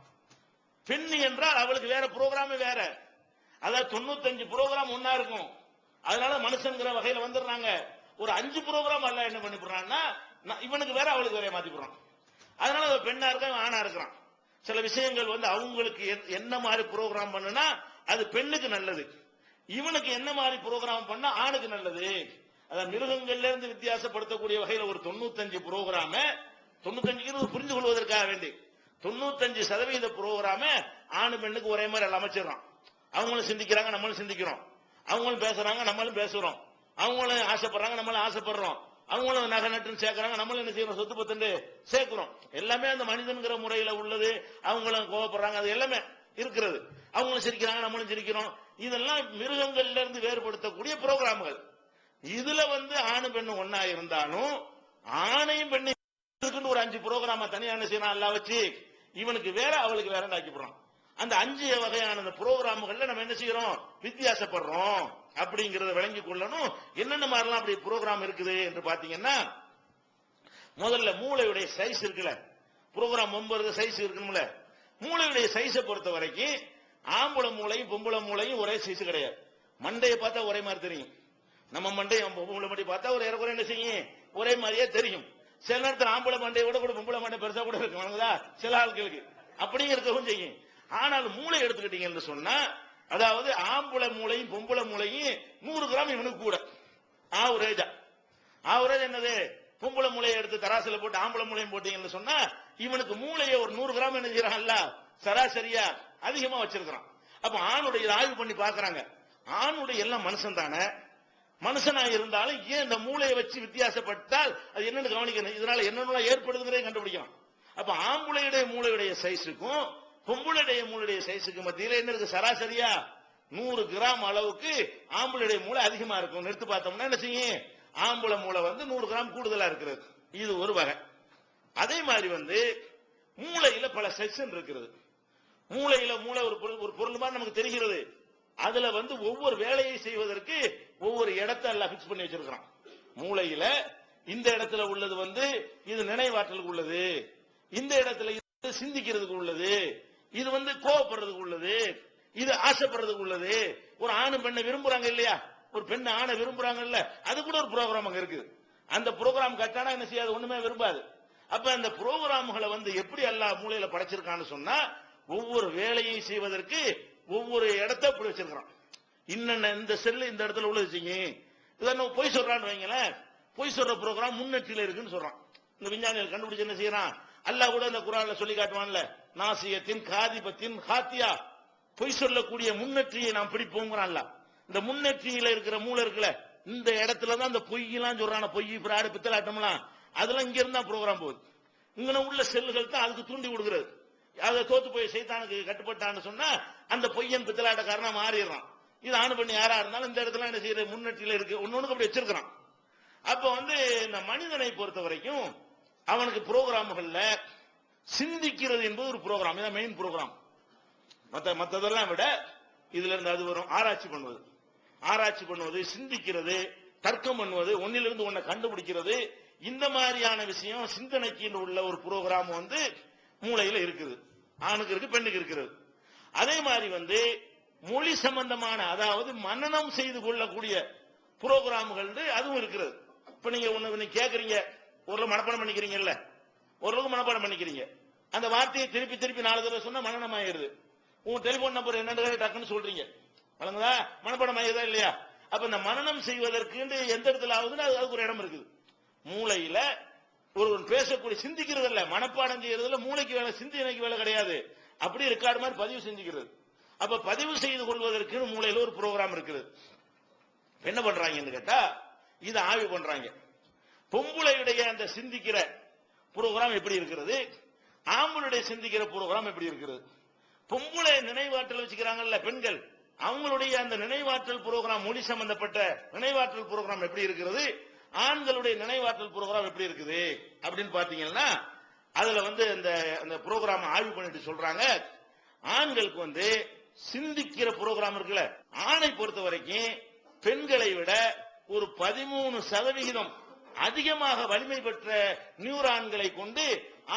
பெண் என்றால் அவளுக்கு வேற ப்ரோக்ராம் வேற. அதாவது 95 ப்ரோக்ராம் ஒன்னா இருக்கும். அதனால மனுஷங்கிற வகையில வந்துடுறாங்க. ஒரு 5 ப்ரோக்ராம் அல்ல என்ன பண்ணி போடுறான்னா, இவனுக்கு வேற அவளுக்கு வேற மாத்தி போடுறான். அதனால பெண்ணா இருக்க ஆணா இருக்கிறான். சில விஷயங்கள் வந்து அவங்களுக்கு என்ன மாதிரி ப்ரோக்ராம் பண்ணுனா அது பெண்ணுக்கு நல்லது, இவனுக்கு என்ன மாதிரி ப்ரோக்ராம் பண்ணா ஆணுக்கு நல்லது. அதான் மிருகங்கள்ல இருந்து வித்தியாசப்படுத்தக்கூடிய வகையில ஒரு 95 ப்ரோக்ராம, 95 புரிந்து கொள்வதற்காக வேண்டி 95% ப்ரோக்ராம ஆணு பெண்ணுக்கு ஒரே மாதிரி எல்லாம் அமைச்சிடறான். அவங்களும் சிந்திக்கிறாங்க, நம்மளும் சிந்திக்கிறோம். அவங்களும் பேசுறாங்க, நம்மளும் பேசுறோம். அவங்களும் ஆசைப்படுறாங்க, நம்மளும் ஆசைப்படுறோம். அவங்களும் நகை நட்டுன்னு சேர்க்கிறாங்க, நம்மளும் என்ன செய்யறோம்? சொத்து பத்து சேர்க்கிறோம். எல்லாமே அந்த மனிதன்கிற முறையில உள்ளது. அவங்களும் கோவப்படுறாங்க, அது எல்லாமே இருக்கிறது. அவங்களும் சிரிக்கிறாங்க, நம்மளும் சிரிக்கிறோம். இதெல்லாம் மிருகங்கள்ல இருந்து வேறுபடுத்தக்கூடிய ப்ரோக்ராம்கள். இதுல வந்து ஆணு பெண்ணு ஒன்னா இருந்தாலும் ஆணையும் பெண்ணையும் ஒரு 5 ப்ரோக்ராம தனியா என்ன செய்யணும்? அல்லா வச்சு இவனுக்கு வேற அவளுக்கு வேற ஆக்கி போடுறோம். அந்த 5 வகையான ப்ரோக்ராம்கள்ல நம்ம என்ன செய்யறோம்? வித்தியாசப்படுறோம். அப்படிங்கறத விளங்கி கொள்ளணும். என்னென்ன மாதிரிலாம் அப்படி ப்ரோக்ராம் இருக்குது என்று பாத்தீங்கன்னா, முதல்ல மூளையுடைய சைஸ் இருக்குல்ல, ப்ரோக்ராம் 9 சைஸ் இருக்கணும்ல. மூளையுடைய சைஸை பொறுத்த வரைக்கும் ஆம்பளை மூளையும் பொம்பளை மூளையும் ஒரே சைஸ் கிடையாது. மண்டையை பார்த்தா ஒரே மாதிரி தெரியும். நம்ம மண்டையை பொம்பளை மண்டையை பார்த்தா ஒரு ஏறக்குறை என்ன செய்யும்? ஒரே மாதிரியே தெரியும். சில நேரத்தில் ஆம்பளை மண்டையை விட கூட பொம்பளை மண்டை பெருசா கூட இருக்கு சில ஆட்களுக்கு, அப்படியும் இருக்கவும் செய்யும். ஆனால் மூளை எடுத்துக்கிட்டீங்கன்னு சொன்னா, அதாவது ஆம்பளை மூளையும் பொம்பளை மூளையும் 100 கிராம் இவனுக்கு கூட ஆவரேஜா. ஆவரேஜ் என்னது? பொம்பளை மூளையை எடுத்து தராசில போட்டு ஆம்பளை மூளையும் போட்டீங்கன்னு சொன்னா இவனுக்கு மூளையை ஒரு 100 கிராம் என்ன செய்யறான்ல, சராசரியா அதிகமா வச்சிருக்கிறான். அப்ப ஆணுடைய ஆய்வு பண்ணி பாக்குறாங்க, ஆணுடைய எல்லாம் மனுஷன் தானே, மனுஷனா இருந்தாலும் ஏன் இந்த மூளையை வச்சு வித்தியாசப்பட்டால் அது என்னன்னு கவனிக்கணும். இதனால என்னென்ன ஏற்படுதுங்கிறத கண்டுபிடிக்கலாம். அப்ப ஆம்பளையுடைய மூளையுடைய சைஸுக்கும் பொம்பளையுடைய மூளையுடைய சைஸுக்கு மத்தியில என்ன இருக்கு? சராசரியா 100 கிராம் அளவுக்கு ஆம்பளையுடைய மூளை அதிகமா இருக்கும். எடுத்து பார்த்தோம்னா என்ன செய்யும்? ஆம்பளை மூளை வந்து 100 கிராம் கூடுதலா இருக்கிறது. இது ஒரு வகை. அதே மாதிரி வந்து மூளையில பல செக்ஷன் இருக்கிறது. மூளை ஒரு பொருள் மாதிரி நமக்கு தெரிகிறது. அதுல வந்து ஒவ்வொரு வேலையை செய்வதற்கு ஒவ்வொரு இடத்தை எல்லாம் பிக்ஸ் பண்ணி வச்சிருக்கான். மூளையில இந்த இடத்துல உள்ளது வந்து இது நினைவாற்றலுக்கு உள்ளது, இந்த இடத்துல இது சிந்திக்கிறதுக்கு உள்ளது, இது வந்து கோவப்படுறதுக்கு உள்ளது, இது ஆசைப்படுறதுக்கு உள்ளது. ஒரு ஆணு பெண்ணை விரும்புறாங்க இல்லையா, ஒரு பெண்ணை ஆணை விரும்புறாங்கல்ல, அது கூட ஒரு ப்ரோக்ராம் அங்க இருக்குது. அந்த ப்ரோக்ராம் கட்டானா என்ன செய்யாது? ஒண்ணுமே விரும்பாது. அப்ப அந்த ப்ரோக்ராம்களை வந்து எப்படி அல்லாஹ் மூளையில படைச்சிருக்கான்னு சொன்னா, ஒவ்வொரு வேலையை செய்வதற்கு ஒவ்வொரு இடத்தை அப்படி வச்சிருக்கான். இன்னென்ன இந்த செல்லு இந்த இடத்துல உள்ளது செய்யும். இதான் பொய் சொல்றான்னு வைங்களேன், பொய் சொல்ற ப்ரோக்ராம் முன்னெற்றியில இருக்குன்னு சொல்றான். இந்த விஞ்ஞானிகள் கண்டுபிடிச்சு என்ன செய்யறான்? அல்லாஹ் கூட இந்த குர்ஆன்ல சொல்லி காட்டுவான்ல, நாசியத்தின் காதிபத்தின் ஹாத்தியா, பொய் சொல்லக்கூடிய முன்னெற்றியை நாம் பிடிப்போங்கிறான்ல. இந்த முன்னெற்றியில இருக்கிற மூளை இருக்குல்ல, இந்த இடத்துலதான் இந்த பொய்யெல்லாம் சொல்றான, பொய் பிராடு பித்தலாட்டம்லாம் அதெல்லாம் இங்க இருந்தா ப்ரோக்ராம் போகுது. இங்க உள்ள செல்லுகள் தான் அதுக்கு தூண்டி கொடுக்கிறது. அதை தோத்து போய் சைத்தானுக்கு கட்டுப்பட்டான்னு சொன்னா அந்த பொய்யன் பித்தலாட்டக்காரனா மாறிடுறான். இது ஆணு பண்ணி யாரா இருந்தாலும் இந்த இடத்துல என்ன செய்யறது? முன்னெற்றியில இருக்கு, ஒன்னொன்னு அப்படி வச்சிருக்கிறான். அப்ப வந்து இந்த மனிதனை பொறுத்த வரைக்கும் அவனுக்கு ப்ரோக்ராம்கள்ல சிந்திக்கிறது என்பது ஒரு ப்ரோக்ராம், இதான் மெயின் ப்ரோக்ராம். மற்றதெல்லாம் விட இதுல இருந்து அது வரும். ஆராய்ச்சி பண்ணுவது, சிந்திக்கிறது, தர்க்கம் பண்ணுவது, ஒன்னிலிருந்து ஒன்னை கண்டுபிடிக்கிறது, இந்த மாதிரியான விஷயம் சிந்தனைக்கு உள்ள ஒரு ப்ரோக்ராம் வந்து மூளையில இருக்குது. ஆணுக்கு இருக்கு, பெண்ணுக்கு இருக்கிறது. அதே மாதிரி வந்து மொழி சம்பந்தமான, அதாவது மனனம் செய்து கொள்ளக்கூடிய ப்ரோக்ராம்கள் அதுவும் இருக்கிறது. இப்ப நீங்க ஒண்ணு கேக்குறீங்க, ஒரு மனப்பாடம் பண்ணிக்கிறீங்கல்ல, ஓரளவுக்கு மனப்பாடம் பண்ணிக்கிறீங்க. அந்த வார்த்தையை திருப்பி திருப்பி 4 தடவை சொன்னா மனனம் ஆயிடுது. உங்க டெலிபோன் நம்பர் என்னன்னு டக்குன்னு சொல்றீங்க, வழங்குதா? மனப்பாடம் ஆயிடுதா இல்லையா? அப்ப இந்த மனனம் செய்வதற்கு எந்த இடத்துல ஆகுதுன்னு அதுக்கு ஒரு இடம் இருக்குது. மூளையில ஒருவன் பேசக்கூடிய சிந்திக்கிறது இல்ல, மனப்பாடம் செய்யறதுல மூளைக்கு வேலை, சிந்தனைக்கு வேலை கிடையாது. அப்படி ரெக்கார்டு மாதிரி பதிவு செஞ்சுக்கிறது. அப்ப பதிவு செய்து கொள்வதற்கு மூளையில ஒரு ப்ரோக்ராம் இருக்குது. என்ன பண்றாங்கன்னு கேட்டா இதை ஆய்வு பண்றாங்க. பொம்பளையுடைய அந்த சிந்திக்கிற புரோகிராம் எப்படி இருக்கிறது, ஆம்பளுடைய சிந்திக்கிற புரோகிராம் எப்படி இருக்கிறது. பொம்பளை நினைவாற்றல் வச்சுக்கிறாங்கல்ல பெண்கள், அவங்களுடைய அந்த நினைவாற்றல் புரோகிராம், மொழி சம்பந்தப்பட்ட நினைவாற்றல் புரோகிராம் எப்படி இருக்கிறது, ஆண்களுடைய நினைவாற்றல் புரோகிராம் எப்படி இருக்குது அப்படின்னு பாத்தீங்கன்னா அதுல அந்த புரோகிராம் ஆய்வு பண்ணிட்டு சொல்றாங்க, ஆண்களுக்கு சிந்திக்கிற புரோகிராம் இருக்குல்ல, ஆணை பொறுத்த வரைக்கும் பெண்களை விட ஒரு 13% அதிகமாக வலிமை பெற்ற நியூரான்களை கொண்டு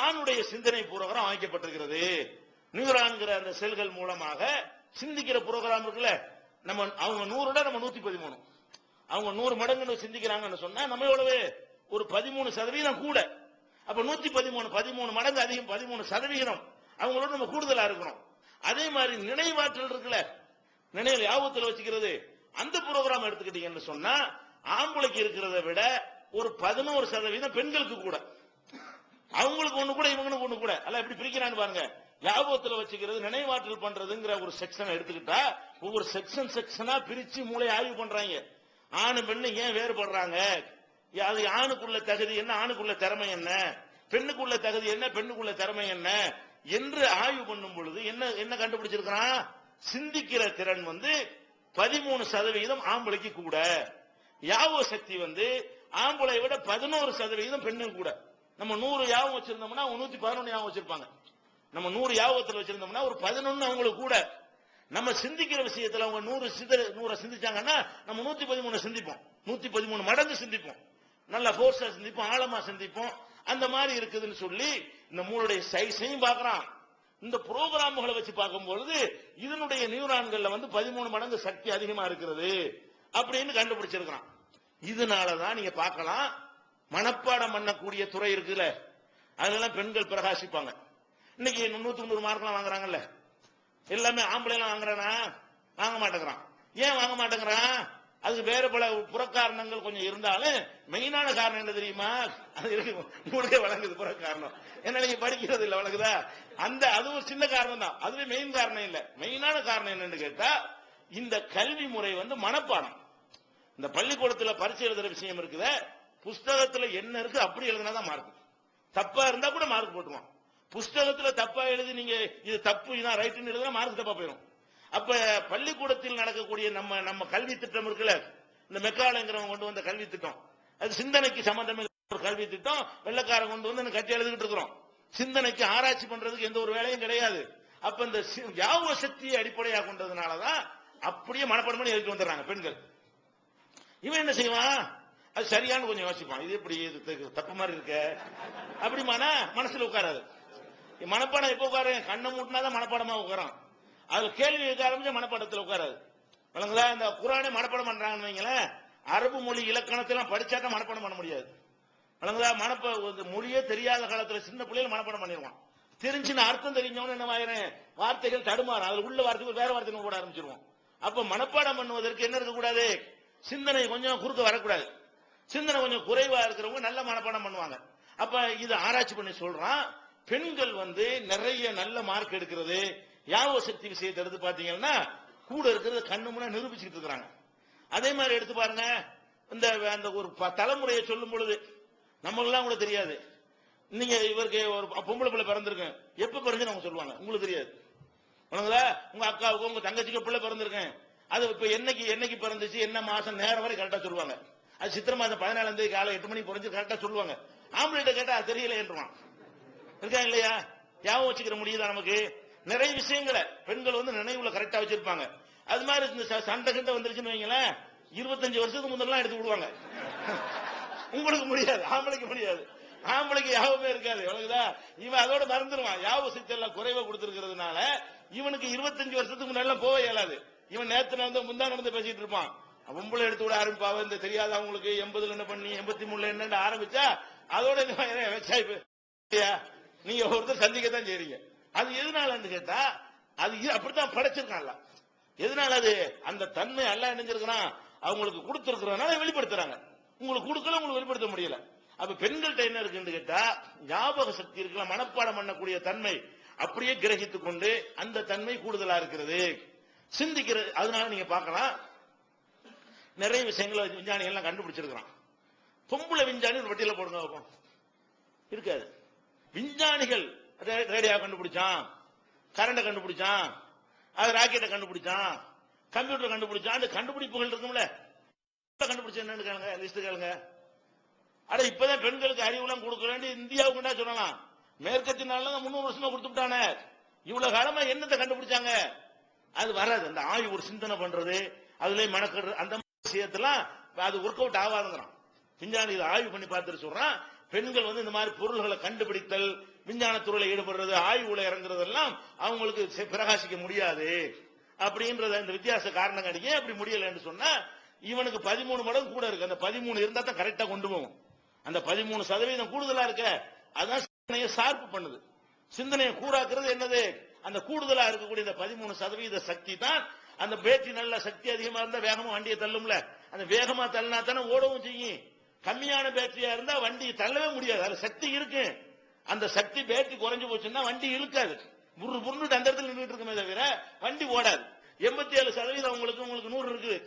ஆணுடைய சிந்தனை புரோகிராம் அமைக்கப்பட்டிருக்கிறது. நியூரான்கிற அந்த செல்கள் மூலமாக சிந்திக்கிற புரோகிராம் இருக்குல்ல, அவங்க 100 நம்ம 113, அவங்க 100 மடங்கு சிந்திக்கிறாங்கன்னு சொன்னா நம்ம எவ்வளவு, ஒரு 13% கூட. அப்ப 113 மடங்கு அதிகம், 13% அவங்களோட நம்ம கூடுதலா இருக்கிறோம். அதே மாதிரி நினைவாற்றல் இருக்குல்ல, நினைவு ஞாபகத்தில் வச்சுக்கிறது, அந்த புரோகிராம் எடுத்துக்கிட்டீங்கன்னு சொன்னா ஆம்பளைக்கு இருக்கிறத விட ஒரு 11% பெண்களுக்கு கூட. அவங்களுக்கு ஒண்ணு கூட இவங்களுக்கு ஒண்ணு கூட. அல்ல எப்படி பிரிக்கிறான்னு பாருங்க. ஞாபகத்தில் வச்சுக்கிறது, நினைவாற்றல் பண்றதுங்கிற ஒரு செக்ஷன் எடுத்துக்கிட்டா ஒவ்வொரு செக்ஷனா பிரிச்சு மூளை ஆய்வு பண்றாங்க. ஆணு பெண்ணு ஏன் வேறுபடுறாங்க, அது ஆணுக்குள்ள தகுதி என்ன, ஆணுக்குள்ள திறமை என்ன, பெண்ணுக்குள்ள தகுதி என்ன, பெண்ணுக்குள்ள திறமை என்ன என்று ஆய்வு பண்ணும் பொழுது என்ன கண்டுபிடிச்சிருக்கிறான், சிந்திக்கிற திறன் 13% ஆம்பளைக்கு கூட, ஞாபக சக்தி ஆம்பளை விட 11% பெண்ணுக்கு கூட. நம்ம 100 ஞாபகம் வச்சிருந்தோம்னா 111 ஞாபகம் வச்சிருப்பாங்க. நம்ம 100 ஞாபகத்தில் வச்சிருந்தோம்னா ஒரு 11 அவங்களுக்கு கூட. நம்ம சிந்திக்கிற விஷயத்துல அவங்க 100 சிந்திச்சாங்கன்னா நம்ம 113 சிந்திப்போம், 113 மடங்கு சிந்திப்போம், நல்ல போர்ஸா சிந்திப்போம், ஆழமா சிந்திப்போம். அந்த மாதிரி இருக்குதுன்னு சொல்லி இந்த மூளையுடைய சைஸையும் பார்க்கறான். இந்த புரோகிராம்களை வச்சு பார்க்கும்போது இதனுடைய நியூரான்கள்ல 13 மடங்கு சக்தி அதிகமா இருக்கிறது அப்படின்னு கண்டுபிடிச்சிருக்கான். இதனாலதான் நீங்க பார்க்கலாம், மனப்பாடம் பண்ணக்கூடிய துறை இருக்குல்ல, அதெல்லாம் பெண்கள் பிரகாசிப்பாங்க. இன்னைக்கு 190 மார்க்லாம் வாங்குறாங்கல்ல, எல்லாமே ஆம்பளை எல்லாம் வாங்குறானா, வாங்க மாட்டேங்கிறான். ஏன் வாங்க மாட்டேங்கிறான், அதுக்கு வேற பல புறக்காரணங்கள் கொஞ்சம் இருந்தாலும் மெயினான காரணம் என்ன தெரியுமா, அது இருக்கு உங்களுக்கே வழங்குது புற காரணம். என்ன நீங்க படிக்கிறது இல்ல வழங்குதா, அது ஒரு சின்ன காரணம் தான், அதுவே மெயின் காரணம் இல்ல. மெயினான காரணம் என்னன்னு கேட்டா இந்த கல்வி முறை மனப்பாடம். இந்த பள்ளிக்கூடத்துல பரீட்சை எழுதுற விஷயம் இருக்குத, புஸ்தகத்துல என்ன இருக்கு அப்படி எழுதினாதான் மார்க், தப்பா இருந்தா கூட மார்க் போட்டுருவான். புஸ்தகத்துல தப்பா எழுதி நீங்க இது தப்பு இதான் ரைட்னு எழுதுனா மார்க் தப்பா போயிடும். அப்ப பள்ளிக்கூடத்தில் நடக்கக்கூடிய நம்ம கல்வி திட்டம் இருக்குல்ல, இந்த மெக்காலங்கிறவங்க கொண்டு வந்த கல்வி திட்டம், அது சிந்தனைக்கு சம்பந்தம் ஒரு கல்வி திட்டம். வெள்ளக்காரன் கொண்டு வந்து கட்டி எழுதிட்டு இருக்கிறோம். சிந்தனைக்கு ஆராய்ச்சி பண்றதுக்கு எந்த ஒரு வேலையும் கிடையாது. அப்ப இந்த ஞாபக சக்தியை அடிப்படையாக கொண்டதுனாலதான் அப்படியே மனப்பாடம் பண்ணி எழுதிட்டு வந்துடுறாங்க பெண்கள். இவன் என்ன செய்வான், அது சரியான கொஞ்சம் யோசிப்பான், இது எப்படி தப்பு மாதிரி இருக்க அப்படிமானா மனசுல உட்காராது. மனப்பாடம் எப்ப உட்காரு, கண்ணை மூட்டினாதான் மனப்பாடமா உட்காரான். அதுல கேள்வி கேட்க ஆரம்பிச்சா மனப்பாடத்தில் உட்காராது. வழங்குதா, இந்த குரானை மனப்பாடம் பண்றாங்கன்னு வைங்களேன், அரபு மொழி இலக்கணத்தெல்லாம் படிச்சாக்க மனப்பாடம் பண்ண முடியாது. வழங்குதா, மொழியே தெரியாத காலத்துல சின்ன பிள்ளைகள் மனப்பாடம் பண்ணிடுவான். தெரிஞ்சுன்னு அர்த்தம் தெரிஞ்சவன என்ன ஆயிரம் வார்த்தைகள் தடுமாறும், அதுல உள்ள வார்த்தைகள் வேற வார்த்தைகள் கூட ஆரம்பிச்சிருவோம். அப்ப மனப்பாடம் பண்ணுவதற்கு என்ன இருக்கக்கூடாது, சிந்தனை கொஞ்சம் குறுக்க வரக்கூடாது. சிந்தனை கொஞ்சம் குறைவா இருக்கிறவங்க நல்ல மனப்பாடம் பண்ணுவாங்க. அப்ப இது ஆராய்ச்சி பண்ணி சொல்றான், பெண்கள் நிறைய நல்ல மார்க் எடுக்கிறது, ஞாபக சக்தி விஷயத்தை எடுத்து பாத்தீங்கன்னா கூட இருக்கிறது கண்ணு முன்னா நிரூபிச்சுட்டு இருக்கிறாங்க. அதே மாதிரி எடுத்து பாருங்க, அந்த ஒரு தலைமுறையை சொல்லும் பொழுது நம்மளெல்லாம் கூட தெரியாது. நீங்க இவருக்கு ஒரு பொம்பளை பிள்ளை பிறந்திருக்கேன், எப்ப பிறந்துன்னு அவங்க சொல்லுவாங்க, உங்களுக்கு தெரியாது. உங்க அக்காவுக்கு உங்க தங்கச்சிக்கு பிள்ளை பிறந்திருக்கேன், அது இப்ப என்னைக்கு பிறந்துச்சு என்ன மாசம் நேரம் வரை கரெக்டா சொல்லுவாங்க. அது சித்திரை மாசம் 14ஆம் தேதி காலை 8 மணிக்கு பிறந்து கரெக்டா சொல்லுவாங்க. ஆம்பளைட்ட கேட்டா அது தெரியல என்றுவான். இருக்கா இல்லையா, ஞாபகம் வச்சுக்கிற முடியுதா நமக்கு. நிறைய விஷயங்களை பெண்கள் நினைவுல கரெக்டா வச்சிருப்பாங்க. அது மாதிரி இந்த சண்டை கிட்ட வந்துருச்சுன்னு வைங்களேன், 25 வருஷத்துக்கு முதல்லாம் எடுத்து விடுவாங்க. உங்களுக்கு முடியாது, ஆம்பளைக்கு முடியாது. ஆம்பளைக்கு யாபமே இருக்காது. எவ்வளவுதா இவன் அதோட மறந்துடுவான். ஞாபக சக்தி எல்லாம் குறைவா கொடுத்திருக்கிறதுனால இவனுக்கு 25 வருஷத்துக்கு முன்னாடி போக இயலாது. இவன் நேத்து முந்தா நடந்து பேசிட்டு இருப்பான். பொம்பளை எடுத்து விட ஆரம்பிப்பாவ, இந்த தெரியாத அவங்களுக்கு 80 என்ன பண்ணி 83 என்ன ஆரம்பிச்சா அதோட நீங்க ஒருத்தர் சந்திக்கத்தான் செய்றீங்க. அது எதனால கேட்டா அது அப்படித்தான் படைச்சிருக்கான்ல. எதனால அது அந்த தன்மை எல்லாம் இணைஞ்சிருக்கிறான், அவங்களுக்கு கொடுத்திருக்கிறதுனால வெளிப்படுத்துறாங்க. உங்களுக்கு கொடுக்கல, உங்களுக்கு வெளிப்படுத்த முடியல. அப்ப பெண்கள்கிட்ட என்ன இருக்குன்னு கேட்டா ஞாபக சக்தி இருக்குல்ல, மனப்பாடம் பண்ணக்கூடிய தன்மை அப்படியே கிரகித்துக் கொண்டு அந்த தன்மை கூடுதலா இருக்கிறது, சிந்திக்கிறது. அதனால நீங்க பார்க்கலாம், நிறைய விஷயங்களை விஞ்ஞானிகள் எல்லாம் கண்டுபிடிச்சிருக்கிறான். பொம்பளை விஞ்ஞானி ஒரு பட்டியல போடுங்க வைப்போம். இருக்காது. விஞ்ஞானிகள் ரேடியோ கண்டுபிடிச்சான், கரண்ட கண்டுபிடிச்சான், அது ராக்கெட்டை கண்டுபிடிச்சான், கம்ப்யூட்டர் கண்டுபிடிச்சான். அந்த கண்டுபிடிப்புகள் இருக்கும்ல, கண்டுபிடிச்ச என்னன்னு கேளுங்க, லிஸ்ட் கேளுங்க. அட இப்பதான் பெண்களுக்கு அறிவுலாம் கொடுக்கறேன் இந்தியாவுக்கு சொல்லலாம். மேற்கத்திய நாள்ல 300 வருஷமா கொடுத்துட்டானே. இவ்வளவு காலமா என்னத்தை கண்டுபிடிச்சாங்க? அது வராது. அந்த ஆய்வு ஒரு சிந்தனை பண்றது, அதுல மெனக்கிறது, அந்த விஷயத்தெல்லாம் அது ஒர்க் அவுட் ஆகாதுங்கிறான். விஞ்ஞானி இதை ஆய்வு பண்ணி பார்த்துட்டு சொல்றான், பெண்கள் வந்து இந்த மாதிரி பொருள்களை கண்டுபிடித்தல், விஞ்ஞானத்துறையில் ஈடுபடுறது, ஆய்வுல இறங்குறது எல்லாம் அவங்களுக்கு பிரகாசிக்க முடியாது அப்படின்றத இந்த வித்தியாச காரணம் கிடைக்கும். அப்படி முடியலன்னு சொன்னா இவனுக்கு 13 மடங்கு கூட இருக்கு. அந்த 13 இருந்தா தான் கரெக்டா கொண்டு போகும். அந்த 13% கூடுதலா இருக்க, அதான் சிந்தனையை ஷார்ப் பண்ணுது. சிந்தனையை கூறாக்குறது என்னது? அந்த கூடுதலா இருக்கக்கூடிய இந்த 13% சக்தி தான். அந்த பேட்டரி நல்ல சக்தி அதிகமா இருந்தா வேகமா வண்டியை தள்ளும்ல, அந்த வேகமா தள்ளினா தானே ஓடவும் செய்யும். கம்மியான பேட்டரியா இருந்தா வண்டி தள்ளவே முடியாது. அது சக்தி இருக்கு. அந்த சக்தி பேட்டரி குறைஞ்சு போச்சுன்னா வண்டி இழுக்காது, புருண்டு அந்த இடத்துல நின்றுட்டு இருக்குமே தவிர வண்டி ஓடாது. 87% உங்களுக்கு 100 இருக்குது.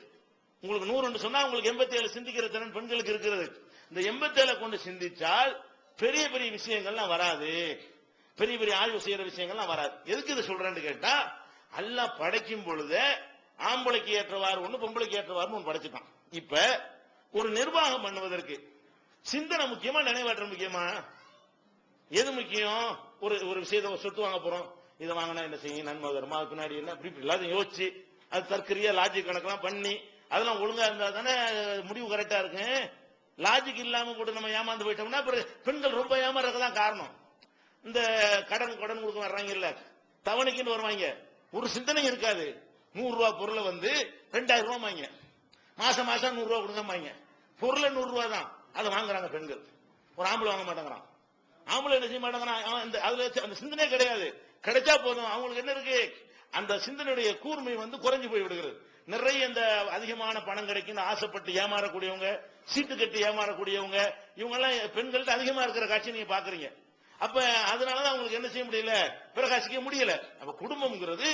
உங்களுக்கு 100 சொன்னா உங்களுக்கு 87 சிந்திக்கிற திறன் பெண்களுக்கு இருக்கிறது. இந்த 87 கொண்டு சிந்திச்சால் பெரிய பெரிய விஷயங்கள்லாம் வராது, பெரிய பெரிய ஆய்வு செய்யற விஷயங்கள்லாம் வராது. எதுக்கு இதை சொல்றேன்னு கேட்டா, அல்லாஹ் படைக்கும் பொழுது ஆம்பளைக்கு ஏற்றவாறு ஒண்ணு, பொம்பளைக்கு ஏற்றவாறு ஒண்ணு படைச்சுட்டான். இப்ப ஒரு நிர்வாகம் பண்ணுவதற்கு சிந்தனை முக்கியமா, நினைவாற்றல் முக்கியமா? எது முக்கியம்? ஒரு விஷயத்தை சொத்து வாங்க போறோம், இதை வாங்கினா என்ன செய்யும், நன்மை வருமா, பின்னாடி என்ன, இப்படி எல்லாத்தையும் யோசிச்சு அது தற்கரியா லாஜிக் கணக்கெல்லாம் பண்ணி அதெல்லாம் ஒழுங்கா இருந்தா தானே முடிவு கரெக்டா இருக்கு. லாஜிக் இல்லாம கூட நம்ம ஏமாந்து போயிட்டோம்னா பெண்கள் ரொம்ப ஏமாறதுதான் காரணம். இந்த கடன் கொடுக்க வர்றாங்க இல்ல, தவணைக்குன்னு வருவாங்க, ஒரு சிந்தனை இருக்காது. 100 ரூபாய் பொருளை வந்து 2000 ரூபாய் வாங்க, மாசம் மாசம் 100 ரூபாய் கொடுங்க, பொருளை 100 ரூபாய் தான், அதை வாங்குறாங்க பெண்கள். ஒரு ஆம்பளை வாங்க மாட்டேங்கிறான். ஆம்பளை என்ன செய்ய மாட்டேங்கிறான், அதுல அந்த சிந்தனை கிடையாது. கிடைச்சா போதும், அவங்களுக்கு என்ன இருக்கு, அந்த சிந்தனையுடைய கூர்மை வந்து குறைஞ்சு போய் விடுகிறது. நிறைய இந்த அதிகமான பணம் கிடைக்கும் ஆசைப்பட்டு ஏமாறக்கூடியவங்க, சீட்டு கட்டி ஏமாறக்கூடியவங்க, இவங்க எல்லாம் பெண்கள்ட்ட அதிகமா இருக்கிற காட்சி நீங்க பாக்குறீங்க. அப்ப அதனாலதான் அவங்களுக்கு என்ன செய்ய முடியல, பிரகாசிக்க முடியல. அப்ப குடும்பம்ங்கிறது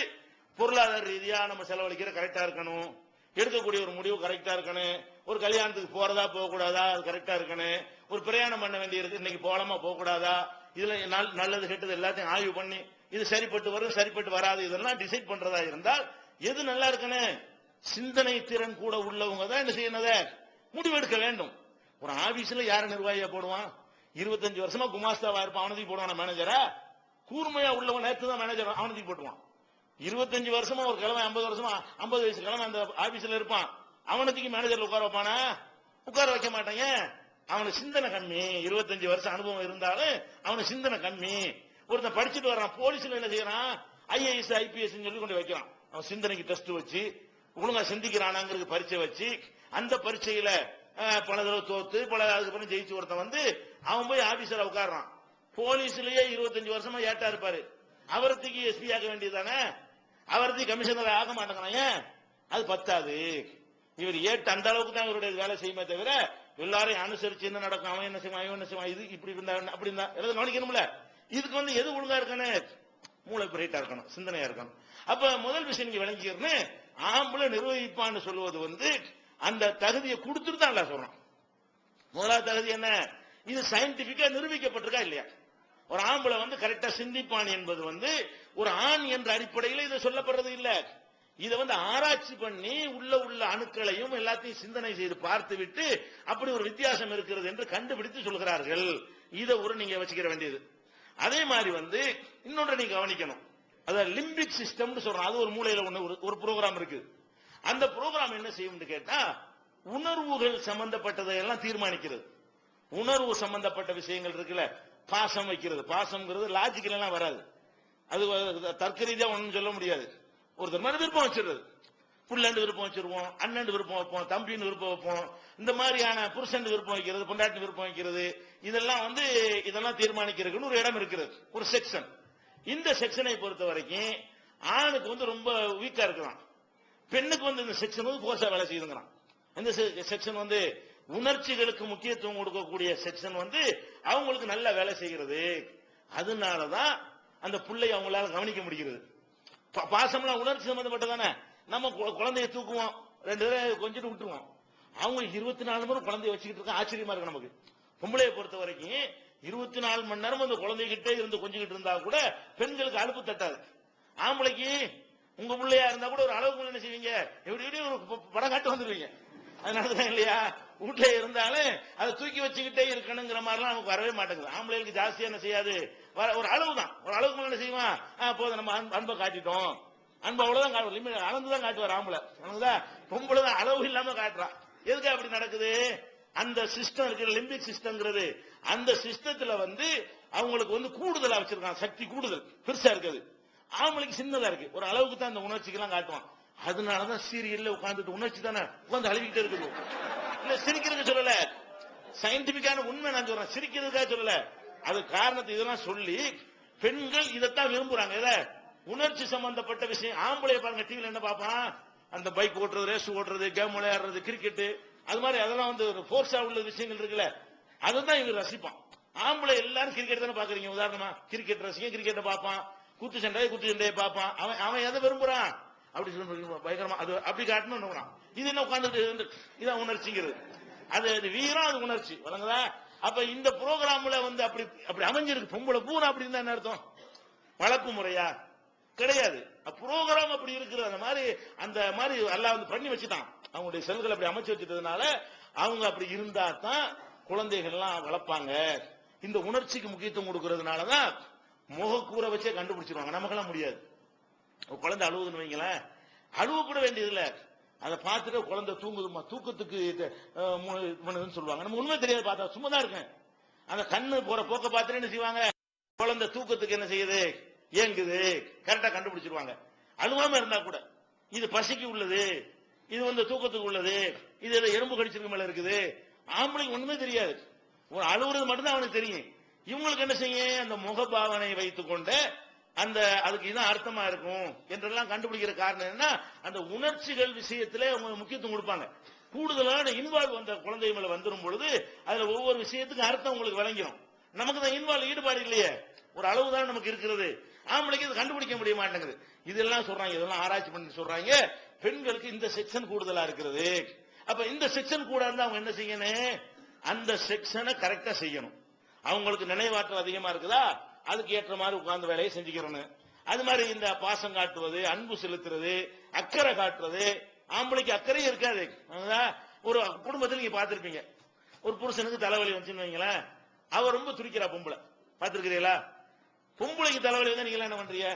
பொருளாதார ரீதியா நம்ம செலவழிக்கிற கரெக்டா இருக்கணும், எடுக்கக்கூடிய ஒரு முடிவு கரெக்டா இருக்கணும், ஒரு கல்யாணத்துக்கு போறதா போக கூடாதா அது கரெக்டா இருக்கணும், ஒரு பிரயாணம் பண்ண வேண்டிய இருக்கு இன்னைக்கு போலாமா போக கூடாதா, இதுல நல்லது கெட்டது எல்லாத்தையும் ஆய்வு பண்ணி இது சரிப்பட்டு வரும் சரிப்பட்டு வராது இதெல்லாம் டிசைட் பண்றதா இருந்தால் எது நல்லா இருக்கணும், சிந்தனை திறன் கூட உள்ளவங்க தான் என்ன செய்யணும், முடிவெடுக்க வேண்டும். ஒரு ஆபீஸ்ல யார நிர்வாகியா போடுவான், 25 வருஷமா குமாஸ்தாவா இருப்பான், அவனதுக்கு போடுவான் மேனேஜரா, கூர்மையா உள்ளவன் நேற்று தான் மேனேஜர் அவனதுக்கு போட்டுவான். 25 வருஷமா ஒரு கிழமை 50 வருஷமா 50 வயசு கிழமை அந்த ஆபீஸ்ல இருப்பான், அவனதுக்கு மேனேஜர்ல உட்கார வைப்பானா, உட்கார வைக்க மாட்டாங்க. அவனுக்கு சிந்தனை கம்மி, 25 வருஷம் அனுபவம் இருந்தாலும் அவனுக்கு சிந்தனை கம்மி. ஒருத்தன் படிச்சுட்டு வர்றான், போலீஸ்ல என்ன செய்யறான், IAS IPS சொல்லி கொண்டு வைக்கிறான். அவன் சிந்தனைக்கு டெஸ்ட் வச்சு ஒழுங்கா சிந்திக்கிறானாங்கிறது பரீட்சை வச்சு, அந்த பரீட்சையில பல தடவை தோத்து அதுக்கப்புறம் ஜெயிச்சு ஒருத்தன் வந்து அவன் போய் ஆபீசரா உட்கார்றான். போலீஸ்லயே 25 வருஷமா ஏட்டா இருப்பாரு, அவரத்துக்கு எஸ்பி ஆக வேண்டியதானே, அவரத்துக்கு கமிஷனர் ஆக மாட்டேங்கிறான். அது பத்தாது, இவர் ஏட்டு அந்த அளவுக்கு தான் இவருடைய வேலை செய்யுமே தவிர எல்லாரையும் அனுசரிச்சு என்ன நடக்கும், அவன் என்ன செய்வான், இவன் என்ன செய்வான், இது இப்படி இருந்தா அப்படி இருந்தா எல்லாம் கவனிக்கணும்ல. இதுக்கு வந்து எது ஒழுங்கா இருக்கணும், மூளை பிரைட்டா இருக்கணும், சிந்தனையா இருக்கணும். அப்ப முதல் விஷயம் நீங்க விளங்கிக்கிறன்னு, ஆம்பளை நிர்வகிப்பான்னு சொல்லுவது வந்து அந்த தகுதியை கொடுத்துட்டு தான் சொல்றான். முதலாவது தகுதி என்ன, இது சயின்டிபிக்கா நிரூபிக்கப்பட்டிருக்கா இல்லையா. ஒரு ஆம்பளை வந்து கரெக்டா சிந்திப்பான் என்பது வந்து ஒரு ஆண் என்ற அடிப்படையில் இதை சொல்லப்படுறது இல்ல. இதை வந்து ஆராய்ச்சி பண்ணி உள்ள அணுக்களையும் எல்லாத்தையும் சிந்தனை செய்து பார்த்து விட்டு அப்படி ஒரு வித்தியாசம் இருக்கிறது என்று கண்டுபிடித்து சொல்கிறார்கள். இதை ஒரு நீங்க வச்சுக்கிற வேண்டியது. அதே மாதிரி வந்து இன்னொன்று நீங்க கவனிக்கணும், அதாவது லிம்பிக் சிஸ்டம் சொல்றோம், அது ஒரு மூலையில ஒரு ப்ரோக்ராம் இருக்கு. அந்த ப்ரோக்ராம் என்ன செய்யும் கேட்டா, உணர்வுகள் சம்பந்தப்பட்டதை எல்லாம் தீர்மானிக்கிறது. உணர்வு சம்பந்தப்பட்ட விஷயங்கள் இருக்குல்ல, பாசம் வைக்கிறது, பாசம்ங்கிறது லாஜிக்கல் எல்லாம் வராது, அது தர்க்க ரீதியா ஒன்றும் சொல்ல முடியாது. ஒருத்தர் மாதிரி விருப்பம் வச்சிருது, புள்ளண்டு விருப்பம் வச்சிருவோம், அண்ணன் விருப்பம் வைப்போம், தம்பின்னு விருப்பம் வைப்போம், இந்த மாதிரியான புருஷன் விருப்பம் வைக்கிறது, பொண்டாட்டி விருப்பம் வைக்கிறது, இதெல்லாம் வந்து இதெல்லாம் தீர்மானிக்கிறதுன்னு ஒரு இடம் இருக்கிறது, ஒரு செக்ஷன். இந்த செக்ஷனை பொறுத்த வரைக்கும் ஆணுக்கு வந்து ரொம்ப வீக்கா இருக்கலாம், பெண்ணுக்கு வந்து இந்த செக்ஷன் வந்து போர்ஸா வேலை செய்யுங்கிறான். இந்த செக்ஷன் வந்து உணர்ச்சிகளுக்கு முக்கியத்துவம் கொடுக்கக்கூடிய செக்ஷன் வந்து அவங்களுக்கு நல்ல வேலை செய்கிறது. அதனாலதான் அந்த பிள்ளை அவங்களால கவனிக்க முடிகிறது. பாசம்லாம் உணர்ச்சி சம்பந்தப்பட்டதானே, நம்ம குழந்தைய தூக்குவோம், 2 பேரும் கொஞ்சிட்டு விட்டுருவோம், அவங்க 24 மணி நேரம் குழந்தைய வச்சுக்கிட்டு இருக்க ஆச்சரியமா இருக்கு நமக்கு. பொம்பளையை பொறுத்த வரைக்கும் 24 மணி நேரம் அந்த குழந்தைகிட்டே இருந்து கொஞ்சிக்கிட்டு இருந்தா கூட பெண்களுக்கு அலுப்பு தட்டாது. ஆம்பளைக்கு உங்க பிள்ளையா இருந்தா கூட ஒரு அளவுக்கு என்ன செய்வீங்க, எப்படி எப்படி ஒரு படம் காட்டு வந்துருவீங்க. அதனாலதான் இல்லையா, வீட்டுல இருந்தாலும் அதை தூக்கி வச்சுக்கிட்டே இருக்கணுங்கிற மாதிரிலாம் நமக்கு வரவே மாட்டேங்குது. ஆம்பளைகளுக்கு ஜாஸ்தியா என்ன செய்யாது, ஒரு அளவு தான், ஒரு அளவுக்கு மேல என்ன செய்வான், போதும் நம்ம அன்பை காட்டிட்டோம், அன்பு அவ்வளவுதான் காட்டுவோம், லிமிட் அளந்துதான் காட்டுவார் ஆம்பளை. பொம்பளை தான் அளவு இல்லாம காட்டுறான். எதுக்கு அப்படி நடக்குது, அந்த சிஸ்டம் இருக்கு, லிம்பிக் சிஸ்டம்ங்கிறது, அந்த சிஸ்டத்துல அவங்களுக்கு கூடுதலா வச்சிருக்காங்க, சக்தி கூடுதல் பெருசா இருக்குது. ஆம்பளைக்கு சின்னதா இருக்கு, ஒரு அளவுக்கு தான் அந்த உணர்ச்சிக்கு எல்லாம் காட்டுவான். அதனாலதான் சீரியல்ல உட்கார்ந்துட்டு உணர்ச்சி தானே உட்கார்ந்து அழுவிக்கிட்டே இருக்குது. இல்ல சிரிக்கிறதுக்கு சொல்லல, சயின்டிபிக்கான உண்மை நான் சொல்றேன், சிரிக்கிறதுக்காக சொல்லல. அது காரணத்தை இதெல்லாம் சொல்லி பெண்கள் இதைத்தான் விரும்புறாங்க. இத உணர்ச்சி சம்பந்தப்பட்ட விஷயம். ஆம்பளை பாருங்க, டிவில என்ன பார்ப்பான், அந்த பைக் ஓட்டுறது, ரேஸ் ஓட்டுறது, கேம் விளையாடுறது, கிரிக்கெட், அது மாதிரி அதெல்லாம் ஒரு ஃபோர்ஸா உள்ள விஷயங்கள் இருக்குல்ல, அதுதான் இவர் ரசிப்பான். ஆம்பளை எல்லாரும் கிரிக்கெட் தானே பாக்குறீங்க. உதாரணமா கிரிக்கெட் ரசிக்க கிரிக்கெட்டை பார்ப்பான், குத்து சண்டையை பார்ப்பான். அவன் எதை விரும்புறான், அப்படி பயங்கரமா அது அப்படி காட்டணும். இது என்ன உட்கார்ந்து இதான் உணர்ச்சிங்கிறது, அது வீரம், அது உணர்ச்சி வழங்குதா. அப்ப இந்த ப்ரோக்ராம்ல அப்படி அப்படி அமைஞ்சிருக்கு. பொம்பளை பூரா அப்படி இருந்தா என்ன அர்த்தம், வளர்ப்பு முறையா கிடையாது. ப்ரோக்ராம் அப்படி இருக்குது. அந்த மாதிரி அல்லாஹ் பண்ணி வச்சுட்டான். அவங்களுடைய செல்கள் அப்படி அமைச்சு வச்சுட்டதுனால அவங்க அப்படி இருந்தா தான் குழந்தைகள் எல்லாம் வளர்ப்பாங்க. இந்த உணர்ச்சிக்கு முக்கியத்துவம் கொடுக்கறதுனாலதான் முகக்கூரை வச்சே கண்டுபிடிச்சிருவாங்க. நமக்கெல்லாம் முடியாது. குழந்தை அழுவுதுன்னு வைங்களேன், அழுவ கூட வேண்டியது இல்ல, அதை பார்த்துட்டு குழந்தை தூங்குதுமா, தூக்கத்துக்கு சொல்லுவாங்க. நம்ம உண்மை தெரியாது, பார்த்தா சும்மா தான் இருக்கேன். அந்த கண்ணு போற போக்க பார்த்துட்டு என்ன செய்வாங்க, குழந்தை தூக்கத்துக்கு என்ன செய்யுது, ஏங்குது, கரெக்டா கண்டுபிடிச்சிருவாங்க. அழுவாம இருந்தா கூட இது பசிக்கு உள்ளது, இது தூக்கத்துக்கு உள்ளது, இது எறும்பு கடிச்சிருக்க மேல இருக்குது. ஆம்பளைக்கு ஒண்ணுமே தெரியாது, ஒரு அழுவுறது மட்டும்தான் அவனுக்கு தெரியும். இவங்களுக்கு என்ன செய்யும், அந்த முகபாவனை வைத்துக் கொண்டு அதுக்கு இதான் அர்த்தமா இருக்கும் என்றெல்லாம் கண்டுபிடிக்கிற காரணம் என்ன, அந்த உணர்ச்சிகள் விஷயத்திலே அவங்க முக்கியத்துவம் கொடுப்பாங்க. கூடுதலான இன்வால்வ் அந்த குழந்தை மேல வந்துடும் பொழுது அதுல ஒவ்வொரு விஷயத்துக்கும் அர்த்தம் உங்களுக்கு விளங்கிடும். நமக்கு தான் இன்வால்வ் ஈடுபாடு இல்லையே, ஒரு அளவு தான் நமக்கு இருக்கிறது. ஆம்பளைக்கு இது கண்டுபிடிக்க முடிய மாட்டேங்குது. இதெல்லாம் சொல்றாங்க, இதெல்லாம் ஆராய்ச்சி பண்ணி சொல்றாங்க, பெண்களுக்கு இந்த செக்ஷன் கூடுதலா இருக்கிறது. அப்ப இந்த செக்ஷன் கூட இருந்தா அவங்க என்ன செய்யணும், அந்த செக்ஷனை கரெக்டா செய்யணும். அவங்களுக்கு நினைவாற்றல் அதிகமா இருக்குதா, அதுக்கு ஏற்ற மாதிரி உட்கார்ந்து வேலையை செஞ்சுக்கிறோம். அது மாதிரி இந்த பாசம் காட்டுவது, அன்பு செலுத்துறது, அக்கறை காட்டுறது. ஆம்பளைக்கு அக்கறையும் இருக்காது. ஒரு குடும்பத்தில் நீங்க பார்த்திருப்பீங்க, ஒரு புருஷனுக்கு தலைவலி வந்துச்சுன்னு வைங்களேன், அவர் ரொம்ப துடிக்கிறா பொம்பளை, பார்த்திருக்கிறீங்களா? பொம்பளைக்கு தலைவலி வந்தா நீங்க என்ன பண்றீங்க,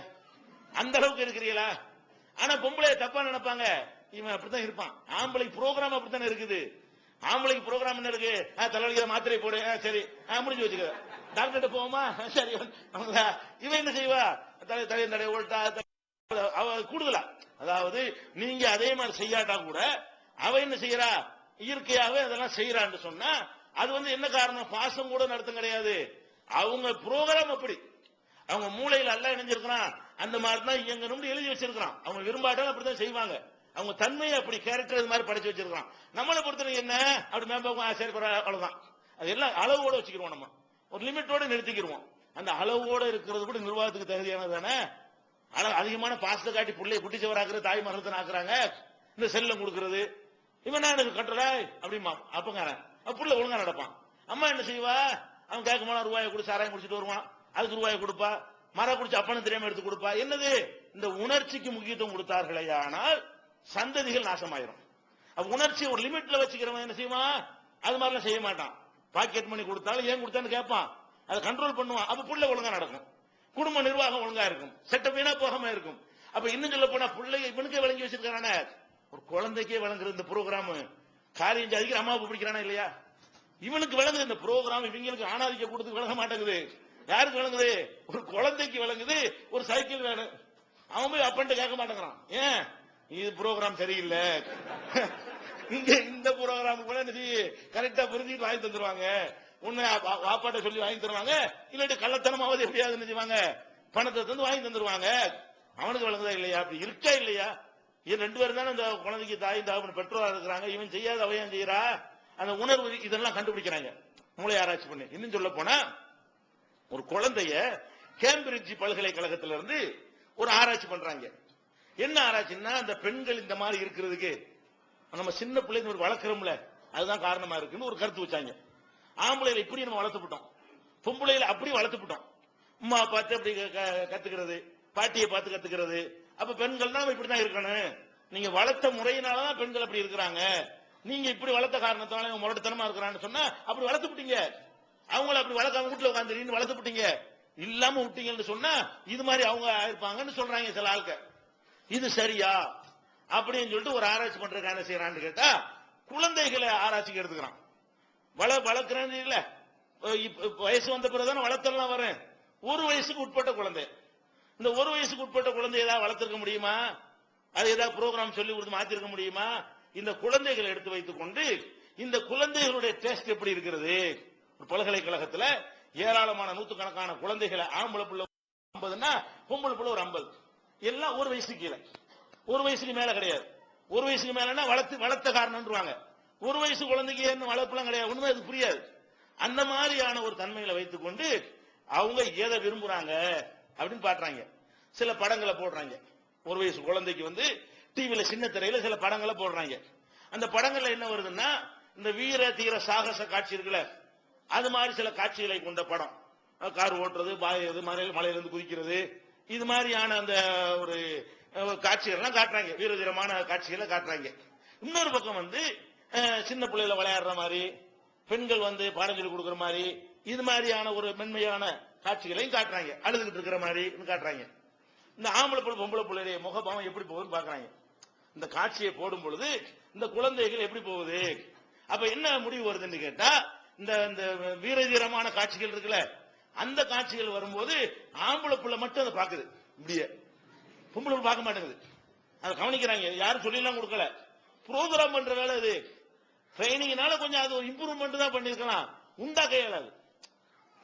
அந்த அளவுக்கு இருக்கிறீங்களா? ஆனா பொம்பளை தப்பா நினைப்பாங்க, இவன் அப்படித்தான் இருப்பான். ஆம்பளைக்கு ப்ரோக்ராம் அப்படித்தானே இருக்குது. ஆம்பளைக்கு ப்ரோக்ராம் என்ன இருக்கு, தலைவலிக்கிற மாத்திரை போடு, சரி முடிஞ்சு வச்சுக்க, டாக்டர்கிட்ட போவோமா, சரி. இவன் என்ன செய்வா, தடை ஓட்டா, அவ கூடுதலா, அதாவது நீங்க அதே மாதிரி செய்யாட்டா கூட அவ என்ன செய்யறா, இயற்கையாவே அதெல்லாம் செய்யறான்னு சொன்னா அது என்ன காரணம், பாசம் கூட நடத்தம் கிடையாது. அவங்க ப்ரோக்ராம் அப்படி, அவங்க மூளையில எல்லாம் இணைஞ்சிருக்கிறான், அந்த மாதிரி தான் இயங்கணும்னு எழுதி வச்சிருக்கான். அவங்க விரும்பாட்டாலும் அப்படித்தான் செய்வாங்க. அவங்க தன்மையை அப்படி கேரக்டர் மாதிரி படிச்சு வச்சிருக்கான். நம்மளை பொறுத்தவரை என்ன, அப்படி மேம்பாக்கும், சரி அவ்வளவுதான், அது எல்லாம் அளவோட வச்சுக்கிறோம், நம்ம ஒரு லிமிட்டோட நிறுத்திக்கிறோம். அந்த அளவோட இருக்கிறது கூட நிர்வாகத்துக்கு தகுதியானது தானே. அதிகமான பாசத்தை காட்டி பிள்ளைய குட்டிச்சவராக்குறது, தாய் மரத்தை ஆக்குறாங்க, இந்த செல்லம் கொடுக்கறது, இவன் எனக்கு கட்டல அப்படிமா அப்பங்காரன், புள்ள ஒழுங்கா நடப்பான். அம்மா என்ன செய்வா, அவன் கேட்க போனா ரூபாயை குடிச்சு சாராயம் குடிச்சிட்டு வருவான், அதுக்கு ரூபாயை கொடுப்பா, மரம் குடிச்சு அப்பனு தெரியாம எடுத்து கொடுப்பா. என்னது, இந்த உணர்ச்சிக்கு முக்கியத்துவம் கொடுத்தார்களே ஆனால் சந்ததிகள் நாசமாயிரும். உணர்ச்சி ஒரு லிமிட்ல வச்சுக்கிறவன் என்ன செய்வான், அது மாதிரிலாம் செய்ய மாட்டான். பாக்கெட் மணி கொடுத்தாலும் ஏன் கொடுத்தான்னு கேட்பான், அதை கண்ட்ரோல் பண்ணுவான். அப்ப புள்ள ஒழுங்கா நடக்கும், குடும்ப நிர்வாகம் ஒழுங்கா இருக்கும், செட்டப் வீணா போகாம இருக்கும். அப்ப இன்னும் சொல்ல போனா பிள்ளைங்க இவனுக்கே வழங்கி வச்சிருக்கானே, ஒரு குழந்தைக்கே வழங்குற இந்த ப்ரோக்ராம் காரியம் ஜாதிக்கிற அம்மாவை பிடிக்கிறானா இல்லையா, இவனுக்கு வழங்குது இந்த ப்ரோக்ராம். இவங்களுக்கு ஆணாதிக்க கொடுத்து வழங்க மாட்டேங்குது. யாருக்கு வழங்குது, ஒரு குழந்தைக்கு வழங்குது. ஒரு சைக்கிள் வேணும், அவன் போய் அப்பன்ட்டு கேட்க மாட்டேங்கிறான். ஏன், இது ப்ரோக்ராம் சரியில்லை, இங்க இந்த ப்ரோக்ராம் கூட கரெக்டா புரிஞ்சுட்டு வாங்கி தந்துருவாங்க. உன்னை வாப்பாட்ட சொல்லி வாங்கி தருவாங்க, இல்லாட்டி கள்ளத்தனமாவது எப்படியாவது நினைச்சுவாங்க, பணத்தை தந்து வாங்கி தந்துருவாங்க. அவனுக்கு வழங்குதா இல்லையா, அப்படி இருக்கா இல்லையா? இது ரெண்டு பேரும் தானே இந்த குழந்தைக்கு தாய் தாய் பெற்றோரா இருக்கிறாங்க. இவன் செய்யாத அவையான் செய்யறா, அந்த உணர்வு இதெல்லாம் கண்டுபிடிக்கிறாங்க மூளை ஆராய்ச்சி பண்ணி. இன்னும் சொல்ல போனா ஒரு குழந்தைய கேம்பிரிட்ஜ் பல்கலைக்கழகத்திலிருந்து ஒரு ஆராய்ச்சி பண்றாங்க. என்ன ஆராய்ச்சின்னா, அந்த பெண்கள் இந்த மாதிரி இருக்கிறதுக்கு நம்ம சின்ன பிள்ளைங்க வளர்க்கிறோம்ல, அதுதான் காரணமா இருக்குன்னு ஒரு கருத்து வச்சாங்க. ஆம்பளையில இப்படி நம்ம வளர்த்துப்பட்டோம், பொம்பளையில அப்படி வளர்த்துப்பட்டோம். அம்மா பார்த்து அப்படி கத்துக்கிறது, பாட்டியை பார்த்து கத்துக்கிறது. அப்ப பெண்கள் தான் இப்படிதான் இருக்கணும். நீங்க வளர்த்த முறையினாலதான் பெண்கள் அப்படி இருக்கிறாங்க. நீங்க இப்படி வளர்த்த காரணத்தால முரட்டுத்தனமா இருக்கிறான்னு சொன்னா அப்படி வளர்த்துப்பட்டீங்க. அவங்கள அப்படி வளர்க்காம வீட்டுல உட்காந்து வளர்த்துப்பட்டீங்க. இல்லாம விட்டீங்கன்னு சொன்னா இது மாதிரி அவங்க இருப்பாங்கன்னு சொல்றாங்க சில ஆட்கள். இது சரியா அப்படின்னு சொல்லிட்டு ஒரு ஆராய்ச்சி பண்றதுக்கு என்ன செய்யறான்னு கேட்டா, குழந்தைகளை ஆராய்ச்சிக்கு எடுத்துக்கிறான். வளர்க்கிறேன்னு இல்ல, வயசு வந்த பிறகுதானே வளர்த்தலாம் வரேன். ஒரு வயசுக்கு உட்பட்ட குழந்தை, இந்த ஒரு வயசுக்கு உட்பட்ட குழந்தை ஏதாவது வளர்த்திருக்க முடியுமா? அது ஏதாவது ப்ரோக்ராம் சொல்லி கொடுத்து மாத்திருக்க முடியுமா? இந்த குழந்தைகளை எடுத்து வைத்துக் கொண்டு இந்த குழந்தைகளுடைய டேஸ்ட் எப்படி இருக்கிறது? பல்கலைக்கழகத்தில் ஏராளமான நூற்றுக்கணக்கான குழந்தைகளை, ஆம்பளை புள்ள 50ன்னா பொம்பளை புள்ள ஒரு 50, எல்லாம் ஒரு வயசுக்கு கீழே, ஒரு வயசுக்கு மேல கிடையாது. ஒரு வயசுக்கு மேலன்னா வளர்த்த காரணம்ன்றாங்க. ஒரு வயசு குழந்தைக்கு என்ன வளர்ப்புலாம் கிடையாது, ஒண்ணுமே அது புரியாது. அந்த மாதிரியான ஒரு தன்மைகளை வைத்துக் கொண்டு அவங்க எதை விரும்புறாங்க அப்படின்னு பாக்குறாங்க. சில படங்களை போடுறாங்க. ஒரு வயசு குழந்தைக்கு வந்து டிவியில சின்ன திரையில சில படங்களை போடுறாங்க. அந்த படங்கள்ல என்ன வருதுன்னா, இந்த வீர தீர சாகச காட்சி இருக்குல்ல, அது மாதிரி சில காட்சிகளை கொண்ட படம். கார் ஓட்டுறது, பாயுறது, மலையிலிருந்து குதிக்கிறது, இது மாதிரியான அந்த ஒரு காட்சிகள்லாம் காட்டுறாங்க. வீரதீரமான காட்சிகளை காட்டுறாங்க. இன்னொரு பக்கம் வந்து சின்ன பிள்ளைல விளையாடுற மாதிரி, பெண்கள் வந்து பாடம் சொல்லி கொடுக்குற மாதிரி, இது மாதிரியான ஒரு மென்மையான காட்சிகளையும் காட்டுறாங்க. அழுதுகிட்டு இருக்கிற மாதிரி காட்டுறாங்க. இந்த ஆம்பளை பிள்ளை பொம்பளை பிள்ளைய முகபாவம் எப்படி போகுதுன்னு பாக்குறாங்க. இந்த காட்சியை போடும் பொழுது இந்த குழந்தைகள் எப்படி போகுது? அப்ப என்ன முடிவு வருதுன்னு கேட்டா, இந்த வீரதீரமான காட்சிகள் இருக்குல்ல, அந்த காட்சிகள் வரும்போது ஆம்பளை பிள்ளை மட்டும் அதை பாக்குது, இப்படியே பொம்பளை பார்க்க மாட்டேங்குது. அதை கவனிக்கிறாங்க. யாரும் சொல்லிலாம் கொடுக்கல, ப்ரோக்ராம் பண்ற வேலை இது. ட்ரைனிங்னால கொஞ்சம் அது ஒரு இம்ப்ரூவ்மெண்ட் தான் பண்ணிருக்கலாம், உண்டாக்க இயலாது.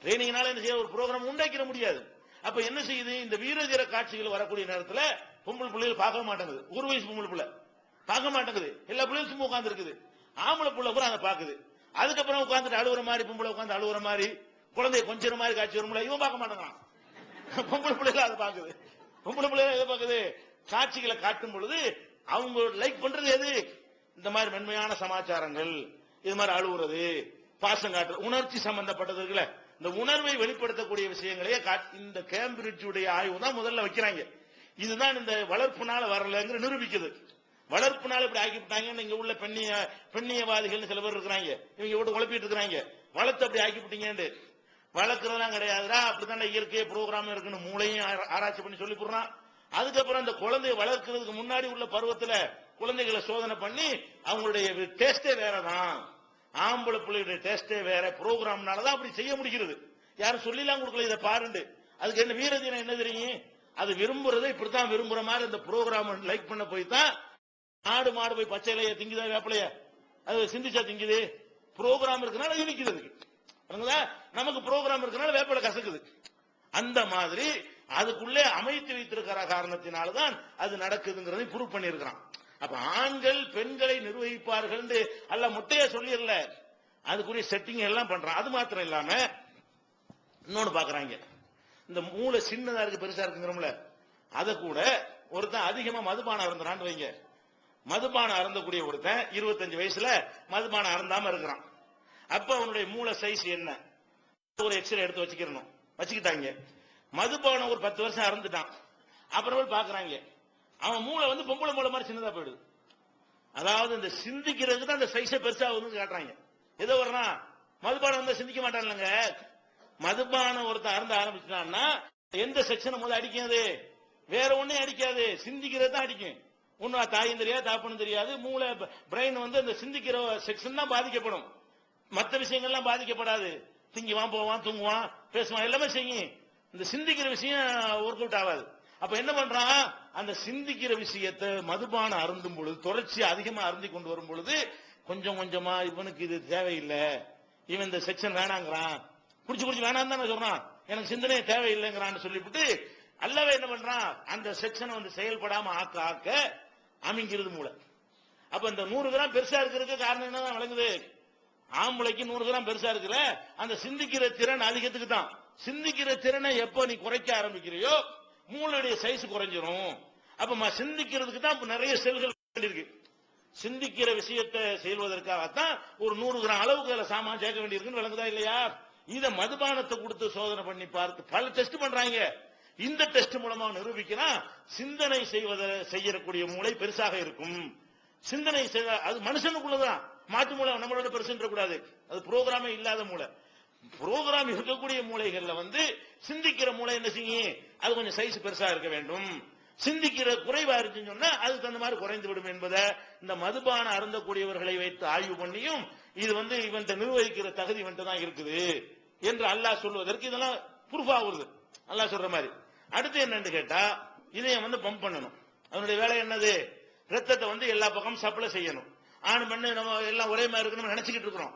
ட்ரைனிங்னால என்ன செய்ய ஒரு ப்ரோக்ராம் உண்டாக்கிட முடியாது. அப்ப என்ன செய்யுது, இந்த வீரதீர காட்சிகள் வரக்கூடிய நேரத்தில் பொம்பளை பிள்ளைகள் பார்க்க மாட்டேங்குது. ஒரு வயசு பொம்பளை பிள்ளை பார்க்க மாட்டேங்குது, எல்லா பிள்ளைகளும் சும்மா உட்கார்ந்து இருக்குது. ஆம்பளை பிள்ளை கூட அதை பாக்குது. அதுக்கப்புறம் உட்கார்ந்துட்டு அழுவுற மாதிரி, பொம்பளை உட்காந்து அழுவுற மாதிரி, குழந்தைய கொஞ்சம் மாதிரி காட்சி வரும்ல, இவன் பார்க்க மாட்டேங்கிறான். பொம்பளை பிள்ளைகள் அதை பாக்குது. பொம்பளை பிள்ளைகள் எதை பாக்குது? காட்சிகளை காட்டும் பொழுது அவங்க லைக் பண்றது எது? இந்த மாதிரி மென்மையான சமாச்சாரங்கள், இது மாதிரி அழுவுறது, பாசம் காட்டுறது, உணர்ச்சி சம்பந்தப்பட்டது இருக்குல்ல, இந்த உணர்வை வெளிப்படுத்தக்கூடிய விஷயங்களையே இந்த கேம்பிரிட்ஜுடைய ஆய்வு தான் முதல்ல வைக்கிறாங்க. இதுதான் இந்த வளர்ப்புனால வரலங்கிற நிரூபிக்குது. வளர்ப்புனால இப்படி ஆக்கிவிட்டாங்க. இங்க உள்ள பெண்ணியவாதிகள் சில பேர் இருக்கிறாங்க, இவங்க விட்டு குழப்பிட்டு இருக்கிறாங்க. வளர்த்து அப்படி ஆக்கிவிட்டீங்க. வளர்க்கறதெல்லாம் கிடையாதுடா, அப்படித்தானே இயற்கை ப்ரோக்ராம் இருக்குன்னு மூளையும் ஆராய்ச்சி பண்ணி சொல்லி போடுறான். அதுக்கப்புறம் அந்த குழந்தைய வளர்க்கறதுக்கு முன்னாடி உள்ள பருவத்துல குழந்தைகளை சோதனை பண்ணி அவங்களுடைய டேஸ்டே வேறதான், ஆம்பளை பிள்ளையுடைய டேஸ்டே வேற, ப்ரோக்ராம்னாலதான் அப்படி செய்ய முடிகிறது. யாரும் சொல்லிலாம் கொடுக்கல இதை பாருண்டு. அதுக்கு என்ன வீரதீனம் என்ன தெரியும்? அது விரும்புறதை இப்படித்தான் விரும்புற மாதிரி இந்த ப்ரோக்ராம் லைக் பண்ண போய் தான் ஆடு மாடு போய் பச்சை இலைய திங்குதா, வேப்பலைய அது சிந்திச்சா திங்குது. ப்ரோக்ராம் இருக்கனால இனிக்குது. நமக்கு ப்ரோக்ராம் இருக்கனால வேப்பலை கசக்குது. அந்த மாதிரி அதுக்குள்ளே அமைத்து வைத்திருக்கிற காரணத்தினால்தான் அது நடக்குதுங்கிறதை ப்ரூவ் பண்ணியிருக்கிறான். அப்ப ஆண்கள் பெண்களை நிர்வகிப்பார்கள் அல்ல முட்டைய சொல்லிடல, அதுக்குரிய செட்டிங் எல்லாம் பண்றான். அது மாத்திரம் இல்லாம இன்னொன்னு பாக்குறாங்க, இந்த மூளை சின்னதா இருக்கு பெருசா இருக்குங்கிறோம்ல, அதை கூட ஒருத்தன் அதிகமா மதுபானம் அருந்துறான்னு வைங்க. மதுபானம் அருந்தக்கூடிய ஒருத்தன் 25 வயசுல மதுபானம் அருந்தாம இருக்கிறான். அப்ப அவனுடைய மூளை சைஸ் என்ன? ஒரு எக்ஸ்ரே எடுத்து வச்சுக்கிட்டாங்க. மதுபானம் ஒரு 10 வருஷம் அருந்துட்டான். அப்புறம் பாக்குறாங்க அவன் மூளை வந்து பொம்பளை மூளை மாதிரி சின்னதா போயிடுது. அதாவது இந்த சிந்திக்கிறதுக்கு தான் அந்த சைஸை பெருசா வந்து காட்டுறாங்க. ஏதோ வரனா மதுபானம் வந்து சிந்திக்க மாட்டான்லங்க. மதுபானம் ஒருத்தன் அருந்த ஆரம்பிச்சிட்டான்னா எந்த செக்ஷனை முதல்ல அடிக்காது, வேற ஒன்னே அடிக்காது, சிந்திக்கிறது தான் அடிக்கும். ஒன்னு தாயும் தெரியாது, தாப்பனும் தெரியாது. மூளை பிரெயின் வந்து அந்த சிந்திக்கிற செக்ஷன் தான் பாதிக்கப்படும், மற்ற விஷயங்கள்லாம் பாதிக்கப்படாது. திங்குவான், போவான், தூங்குவான், பேசுவான், எல்லாமே செய்யும். இந்த சிந்திக்கிற விஷயம் ஒர்க் அவுட் ஆகாது. அப்ப என்ன பண்றான், அந்த சிந்திக்கிற விஷயத்தை மதுபானம் அருந்தும் பொழுது, தொடர்ச்சி அதிகமா அருந்தி கொண்டு வரும் பொழுது கொஞ்சம் கொஞ்சமா இவனுக்கு இது தேவையில்லை, இவன் இந்த செக்ஷன் வேணாங்கிறான், குடிச்சு வேணாம் தானே சொல்றான், எனக்கு சிந்தனையே தேவையில்லைங்கிறான்னு சொல்லிவிட்டு அல்லவே என்ன பண்றான், அந்த செக்ஷனை வந்து செயல்படாம ஆக்க அமைங்கிறது மூளை. அப்ப இந்த 100 கிராம் பெருசா இருக்கிறதுக்கு காரணம் என்னதான் விளங்குது? ஆம்பளைக்கு 100 கிராம் பெருசா இருக்குல்ல, அந்த சிந்திக்கிற திறன் அதிகத்துக்கு தான். சிந்திக்கிற திறனை எப்ப நீ குறைக்க ஆரம்பிக்கிறியோ மூளையுடைய சைஸ் குறைஞ்சிரும். அப்ப சிந்திக்கிறதுக்கு தான் நிறைய செல்கள் இருக்கு. சிந்திக்கிற விஷயத்தை செய்வதற்காகத்தான் ஒரு 100 கிராம் அளவுக்கு அதுல சாமான் சேர்க்க வேண்டியிருக்குன்னு விளங்குதா இல்லையா? இத மதுபானத்தை கொடுத்து சோதனை பண்ணி பார்த்து பல டெஸ்ட் பண்றாங்க. இந்த டெஸ்ட் மூலமா நிரூபிக்கிறான் சிந்தனை செய்யக்கூடிய மூளை பெருசாக இருக்கும். சிந்தனை அது மனுஷனுக்குள்ளதான், மாட்டு மூளை நம்மளோட பெருசுன்ற கூடாது, அது புரோகிராமே இல்லாத மூளை. புரோகிராம் இருக்கக்கூடிய மூளைகள்ல சிந்திக்கிற மூளை என்ன செய்யும், அது கொஞ்சம் சைஸ் பெருசா இருக்க வேண்டும். சிந்திக்கிற குறைவா இருக்குன்னு சொன்னா அதுக்கு தகுந்த மாதிரி குறைந்து விடும் என்பதை இந்த மதுபான அருந்தக்கூடியவர்களை வைத்து ஆய்வு பண்ணியும் இது இவன் நிர்வகிக்கிற தகுதி தான் இருக்குது என்று அல்லாஹ் சொல்வதற்கு இதெல்லாம் ப்ரூஃப் ஆகுது. அல்லாஹ் சொல்ற மாதிரி. அடுத்து என்னன்னு கேட்டா, இதயம் பம்ப் பண்ணணும். அதனுடைய வேலை என்னது? ரத்தத்தை எல்லா பக்கமும் சப்ளை செய்யணும். ஆண் பெண்ணு நம்ம எல்லாம் ஒரே மாதிரி இருக்குன்னு நினைச்சுக்கிட்டு இருக்கிறோம்.